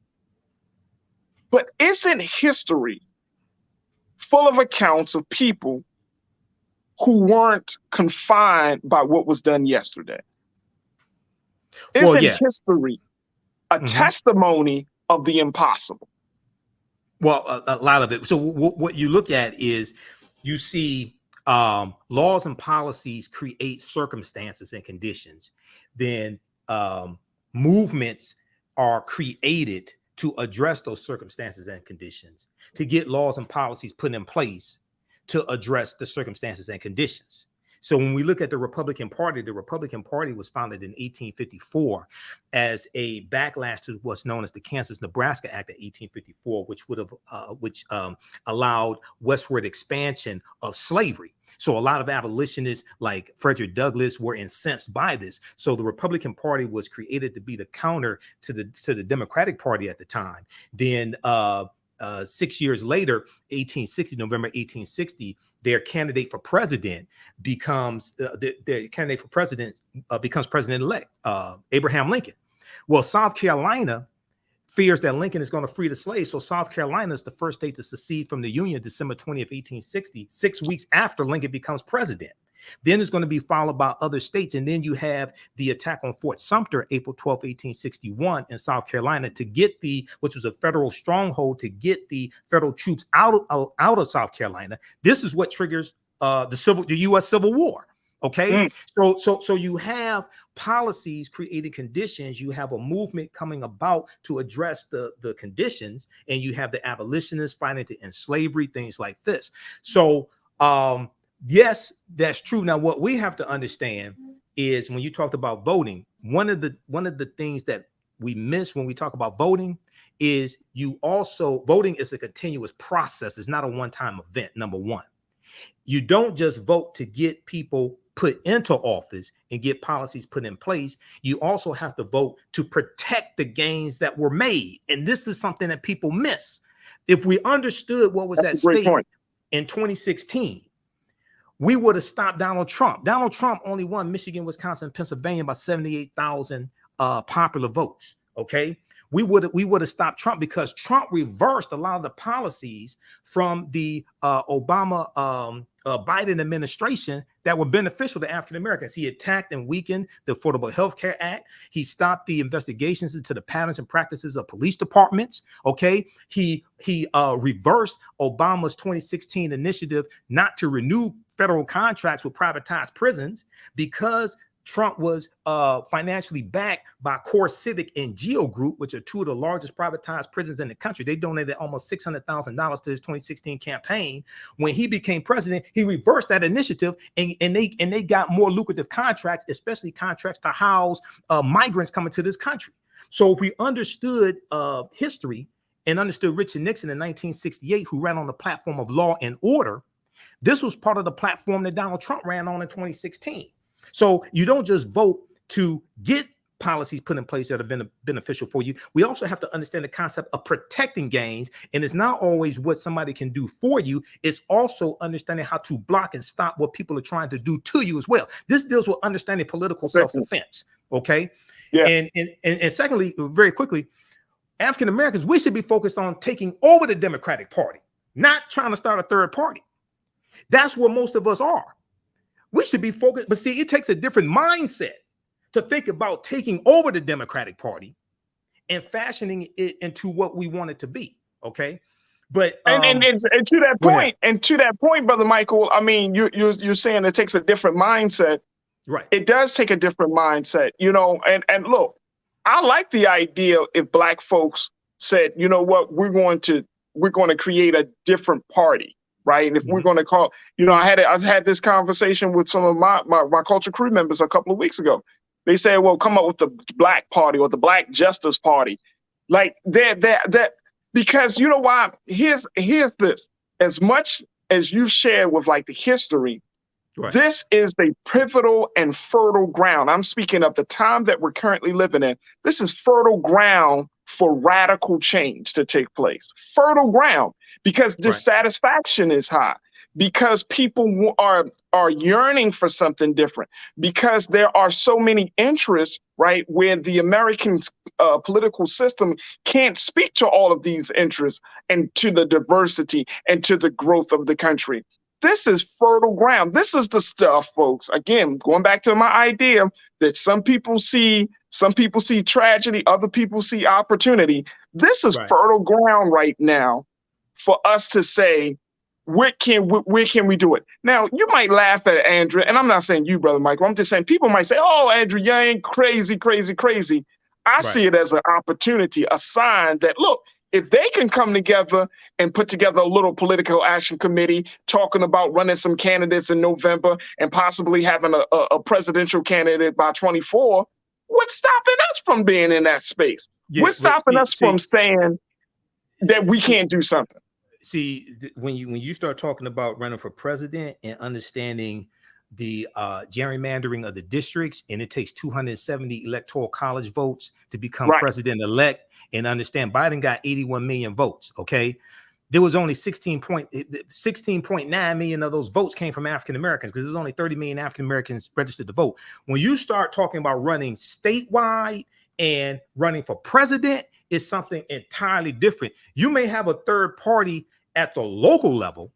but isn't history full of accounts of people who weren't confined by what was done yesterday? Isn't history a testimony of the impossible? Well, a lot of it. So what you look at is you see laws and policies create circumstances and conditions. Then movements are created to address those circumstances and conditions, to get laws and policies put in place to address the circumstances and conditions. So when we look at the Republican Party was founded in 1854 as a backlash to what's known as the Kansas-Nebraska Act of 1854, which allowed westward expansion of slavery. So a lot of abolitionists like Frederick Douglass were incensed by this. So the Republican Party was created to be the counter to the Democratic Party at the time. Then 6 years later, November 1860, their candidate for president becomes president-elect, Abraham Lincoln. Well, South Carolina fears that Lincoln is going to free the slaves. So South Carolina is the first state to secede from the Union, December 20th, 1860, 6 weeks after Lincoln becomes president. Then it's going to be followed by other states. And then you have the attack on Fort Sumter, April 12, 1861 in South Carolina which was a federal stronghold to get the federal troops out of South Carolina. This is what triggers the U.S. Civil War. Okay. So you have policies creating conditions. You have a movement coming about to address the conditions, and you have the abolitionists fighting to end slavery, things like this. So, yes, that's true. Now, what we have to understand is when you talked about voting, one of the things that we miss when we talk about voting is voting is a continuous process. It's not a one-time event. Number one, you don't just vote to get people put into office and get policies put in place. You also have to vote to protect the gains that were made. And this is something that people miss. If we understood what was at stake in 2016, we would have stopped Donald Trump. Donald Trump only won Michigan, Wisconsin, Pennsylvania by 78,000 popular votes. Okay. We would have stopped Trump because Trump reversed a lot of the policies from the Obama Biden administration that were beneficial to African Americans. He attacked and weakened the Affordable Health Care Act. He stopped the investigations into the patterns and practices of police departments. Okay, he reversed Obama's 2016 initiative not to renew federal contracts with privatized prisons because Trump was financially backed by Core Civic and Geo Group, which are two of the largest privatized prisons in the country. They donated almost $600,000 to his 2016 campaign. When he became president, he reversed that initiative, and they got more lucrative contracts, especially contracts to house migrants coming to this country. So if we understood history and understood Richard Nixon in 1968, who ran on the platform of law and order, this was part of the platform that Donald Trump ran on in 2016. So you don't just vote to get policies put in place that have been beneficial for you. We also have to understand the concept of protecting gains. And it's not always what somebody can do for you. It's also understanding how to block and stop what people are trying to do to you as well. This deals with understanding political self-defense. Okay. Yeah. And secondly, very quickly, African Americans, we should be focused on taking over the Democratic Party, not trying to start a third party. That's where most of us are. We should be focused, but see, it takes a different mindset to think about taking over the Democratic Party and fashioning it into what we want it to be. Okay, but and to that point, Brother Michael, I mean, you're saying it takes a different mindset, right? It does take a different mindset, you know. And look, I like the idea if Black folks said, you know what, we're going to create a different party. Right. And if we're going to call, you know, I had this conversation with some of my culture crew members a couple of weeks ago. They said, well, come up with the Black Party or the Black Justice Party. Like that, because you know why? Here's this. As much as you share with like the history, right, this is a pivotal and fertile ground. I'm speaking of the time that we're currently living in. This is fertile ground for radical change to take place. Fertile ground, because dissatisfaction is high, because people are yearning for something different, because there are so many interests, right, where the American political system can't speak to all of these interests and to the diversity and to the growth of the country. This is fertile ground. This is the stuff, folks. Again, going back to my idea that some people see tragedy, other people see opportunity. This is fertile ground right now for us to say, where can we do it? Now, you might laugh at Andrew, and I'm not saying you, Brother Michael. I'm just saying people might say, oh, Andrew, you ain't crazy. I see it as an opportunity, a sign that, look, if they can come together and put together a little political action committee talking about running some candidates in November and possibly having a presidential candidate by 24, what's stopping us from being in that space? What's stopping us from saying that we can't do something? See, when you start talking about running for president and understanding the gerrymandering of the districts, and it takes 270 electoral college votes to become president-elect, and understand Biden got 81 million votes, okay? There was only 16.9 million of those votes came from African Americans, because there's only 30 million African Americans registered to vote. When you start talking about running statewide and running for president, it's something entirely different. You may have a third party at the local level.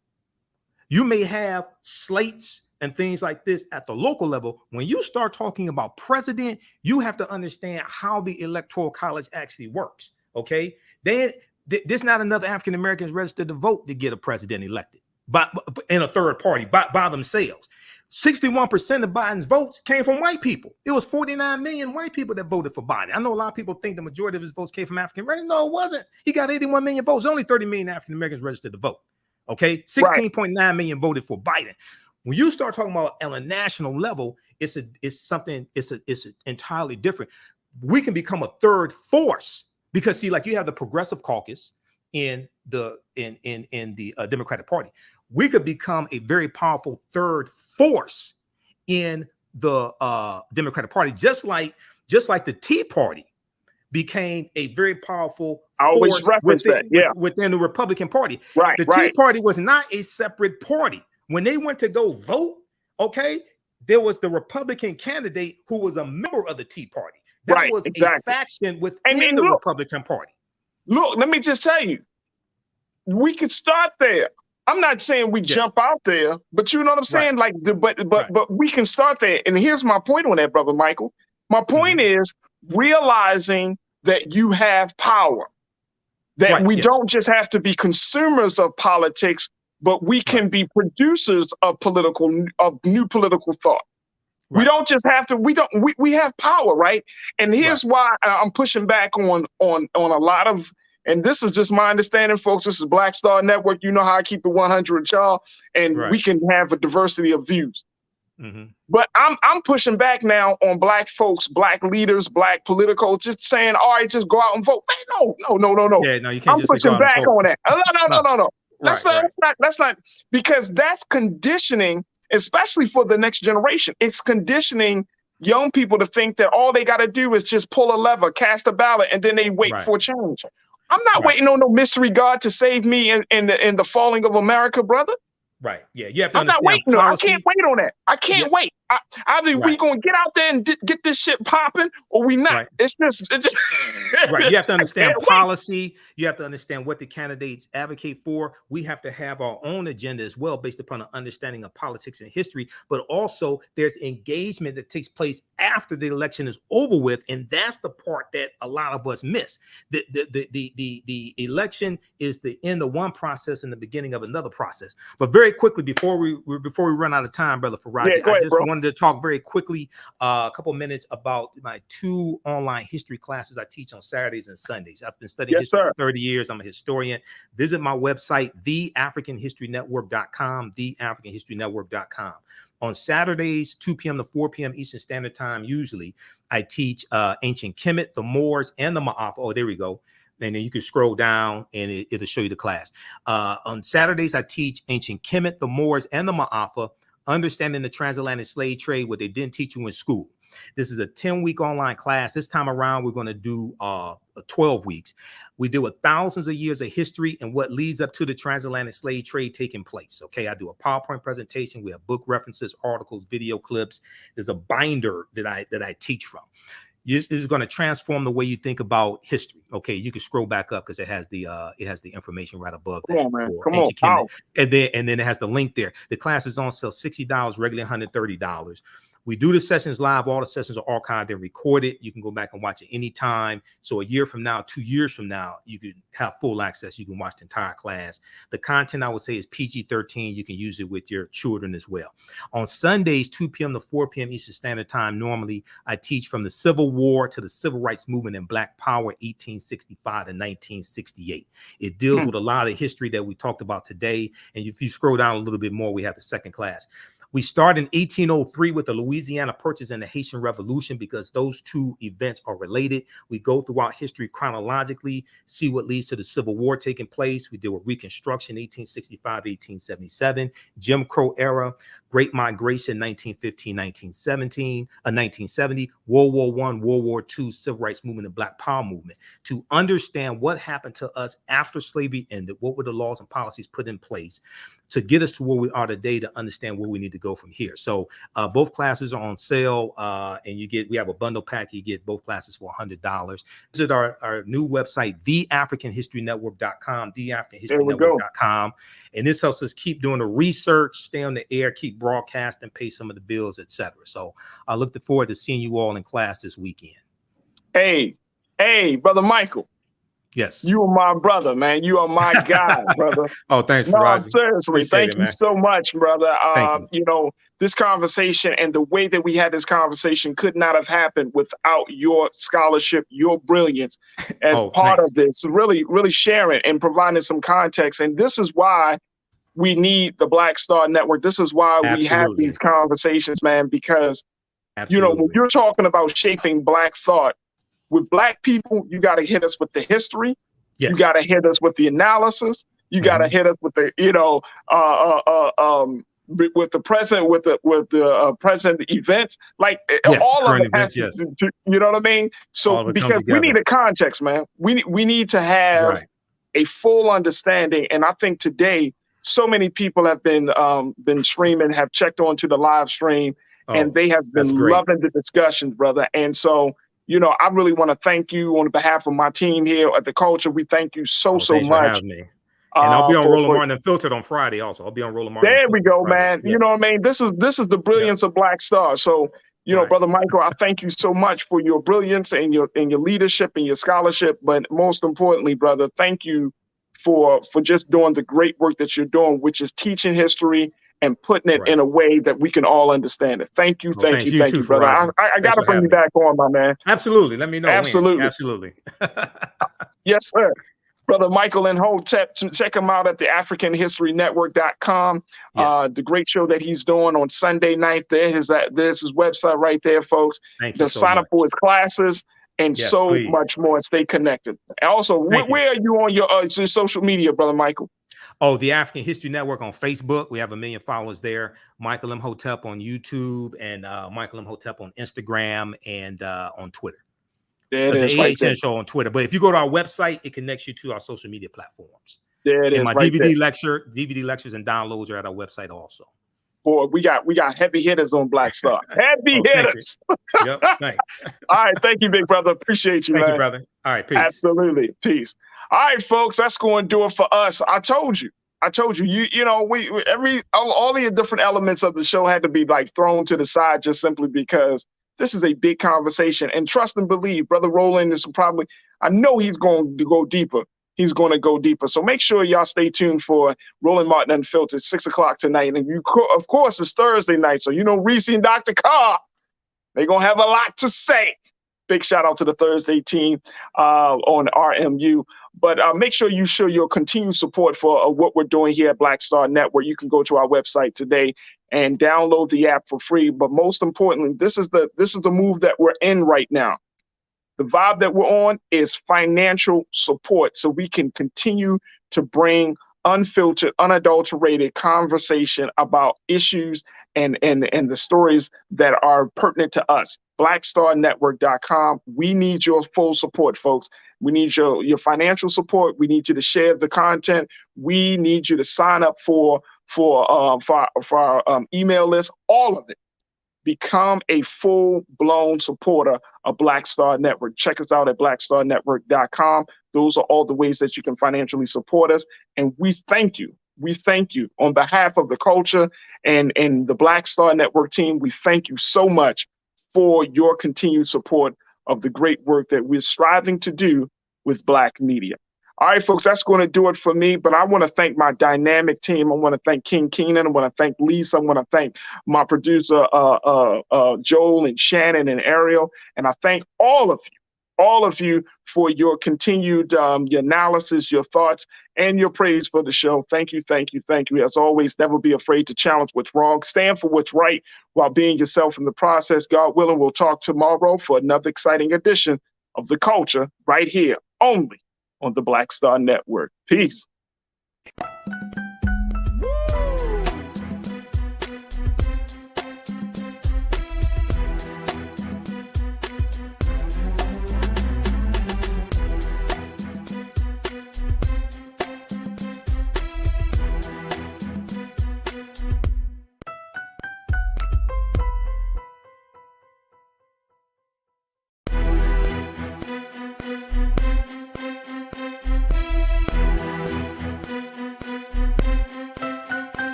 You may have slates and things like this at the local level. When you start talking about president, you have to understand how the electoral college actually works, okay? There's not enough African Americans registered to vote to get a president elected in a third party by themselves. 61% of Biden's votes came from white people. It was 49 million white people that voted for Biden. I know a lot of people think the majority of his votes came from African Americans. No, it wasn't. He got 81 million votes. Only 30 million African Americans registered to vote. Okay, 16.9 million voted for Biden. When you start talking about on a national level, it's entirely different. We can become a third force because, see, like you have the Progressive Caucus in the Democratic Party. We could become a very powerful third force in the Democratic Party, just like the Tea Party became a very powerful force within the Republican Party. The Tea Party was not a separate party. When they went to go vote, okay, there was the Republican candidate who was a member of the Tea Party. That was a faction within the Republican Party. Look, let me just tell you, we could start there. I'm not saying we jump out there, but you know what I'm saying? Like, but we can start there. And here's my point on that, brother Michael. My point is realizing that you have power, that we don't just have to be consumers of politics, but we can be producers of new political thought. We don't just have to, we have power, right? And here's why I'm pushing back on a lot of, and this is just my understanding, folks. This is Black Star Network. You know how I keep it 100, y'all, and we can have a diversity of views. But I'm pushing back now on Black folks, Black leaders, Black politicals, just saying, all right, just go out and vote. Man, no. Yeah, no, you can't. I'm pushing back on that. No. Let's not, because that's conditioning, especially for the next generation. It's conditioning young people to think that all they got to do is just pull a lever, cast a ballot, and then they wait for change. I'm not waiting on no mystery God to save me in the falling of America, brother. Right. Yeah. You have to I'm not waiting. I can't wait on that. I can't wait. Either we gonna get out there and get this shit popping, or we not. It's just right. You have to understand policy. You have to understand what the candidates advocate for. We have to have our own agenda as well, based upon an understanding of politics and history. But also, there's engagement that takes place after the election is over with, and that's the part that a lot of us miss. The election is the end of one process and the beginning of another process. But very quickly, before we run out of time, brother Farajii, I just wanted to talk very quickly, a couple minutes about my 2 online history classes I teach on Saturdays and Sundays. I've been studying history for 30 years. I'm a historian. Visit my website, theafricanhistorynetwork.com, theafricanhistorynetwork.com. On Saturdays, 2 p.m. to 4 p.m. Eastern Standard Time, usually, I teach ancient Kemet, the Moors, and the Ma'afa. Oh, there we go. And then you can scroll down and it'll show you the class. On Saturdays, I teach ancient Kemet, the Moors, and the Ma'afa, understanding the transatlantic slave trade, what they didn't teach you in school. This is a 10-week online class. This time around, we're going to do 12 weeks. We deal with thousands of years of history and what leads up to the transatlantic slave trade taking place. Okay, I do a PowerPoint presentation. We have book references, articles, video clips. There's a binder that I teach from. This is going to transform the way you think about history. Okay, you can scroll back up because it has the information right above that. Come on. And then it has the link there. The class is on sale $60, regularly $130. We do the sessions live. All the sessions are archived and recorded. You can go back and watch it anytime. So a year from now, 2 years from now, you can have full access. You can watch the entire class. The content, I would say, is PG-13. You can use it with your children as well. On Sundays, 2 p.m. to 4 p.m. Eastern Standard Time, normally I teach from the Civil War to the Civil Rights Movement and Black Power, 1865 to 1968. It deals with a lot of history that we talked about today. And if you scroll down a little bit more, we have the second class. We start in 1803 with the Louisiana Purchase and the Haitian Revolution, because those two events are related. We go throughout history chronologically, see what leads to the Civil War taking place. We deal with Reconstruction, 1865, 1877, Jim Crow era, Great Migration, 1915, 1970, World War I, World War II, Civil Rights Movement, and Black Power movement. To understand what happened to us after slavery ended, what were the laws and policies put in place to get us to where we are today, to understand where we need to go from here. So both classes are on sale, and we have a bundle pack. You get both classes for $100. Visit our new website, theafricanhistorynetwork.com, theafricanhistorynetwork.com. And this helps us keep doing the research, stay on the air, keep broadcasting, pay some of the bills, etc. So I look forward to seeing you all in class this weekend. Hey, Brother Michael. Yes. You are my brother, man. You are my guy, brother. Oh, thanks, No, Farajii. seriously. Thank you so much, brother. You know, this conversation and the way that we had this conversation could not have happened without your scholarship, your brilliance as part of this. Really, really sharing and providing some context. And this is why we need the Black Star Network. This is why we have these conversations, man, because, you know, when you're talking about shaping Black thought, with Black people, you got to hit us with the history. Yes. You got to hit us with the analysis. You got to hit us with the, you know, with the present, with the present events, like all of it has to, you know what I mean? So because we need a context, man. We need to have a full understanding. And I think today, so many people have been streaming, have checked onto the live stream, and they have been loving the discussions, brother. And so, you know, I really want to thank you on behalf of my team here at The Culture. We thank you so much. For having me. And I'll be on Roland Martin Unfiltered on Friday also. I'll be on Roland Martin. There we go, man. You know what I mean? This is the brilliance of Black Star. So, you know, Brother Michael, I thank you so much for your brilliance and your leadership and your scholarship. But most importantly, brother, thank you for just doing the great work that you're doing, which is teaching history and putting it in a way that we can all understand it. Thank you, thank you, brother. I got to bring you back on, my man. Absolutely. Let me know. Absolutely. Absolutely. Yes, sir. Brother Michael Imhotep, check him out at the AfricanHistoryNetwork.com. The great show that he's doing on Sunday nights. There's his website right there, folks. Thank you so sign up for his classes and much more. Stay connected. And also, where are you on your social media, Brother Michael? Oh, the African History Network on Facebook. We have 1 million followers there. Michael Imhotep on YouTube, and Michael Imhotep on Instagram and on Twitter. There it is, the AHN show on Twitter. But if you go to our website, it connects you to our social media platforms. There it is. And my DVD lectures and downloads are at our website also. Boy, we got heavy hitters on Black Star. Heavy hitters. Yep. Thanks. All right, thank you, big brother. Appreciate you, Thank man. you, brother. All right, peace. Absolutely, peace. All right, folks, that's going to do it for us. I told you. You know, all the different elements of the show had to be like thrown to the side just simply because this is a big conversation. And trust and believe, Brother Roland is probably, I know he's going to go deeper. He's going to go deeper. So make sure y'all stay tuned for Roland Martin Unfiltered, 6 o'clock tonight. And of course, it's Thursday night. So, you know, Reese and Dr. Carr, they're going to have a lot to say. Big shout out to the Thursday team on RMU. But make sure you show your continued support for what we're doing here at Black Star Network. You can go to our website today and download the app for free. But most importantly, this is the move that we're in right now. The vibe that we're on is financial support, so we can continue to bring unfiltered, unadulterated conversation about issues and the stories that are pertinent to us. BlackStarNetwork.com. We need your full support, folks. We need your financial support. We need you to share the content. We need you to sign up for our email list. All of it. Become a full-blown supporter of Black Star Network. Check us out at BlackStarNetwork.com. Those are all the ways that you can financially support us. And we thank you. we thank you on behalf of the culture and the Black Star Network team. We thank you so much for your continued support of the great work that we're striving to do with Black media. All right, folks, that's going to do it for me. But I want to thank my dynamic team. I want to thank King Keenan. I want to thank Lisa. I want to thank my producer, Joel and Shannon and Ariel. And I thank all of you for your continued your analysis, your thoughts, and your praise for the show. Thank you, thank you, thank you. As always, never be afraid to challenge what's wrong. Stand for what's right while being yourself in the process. God willing, we'll talk tomorrow for another exciting edition of The Culture right here, only on the Black Star Network. Peace.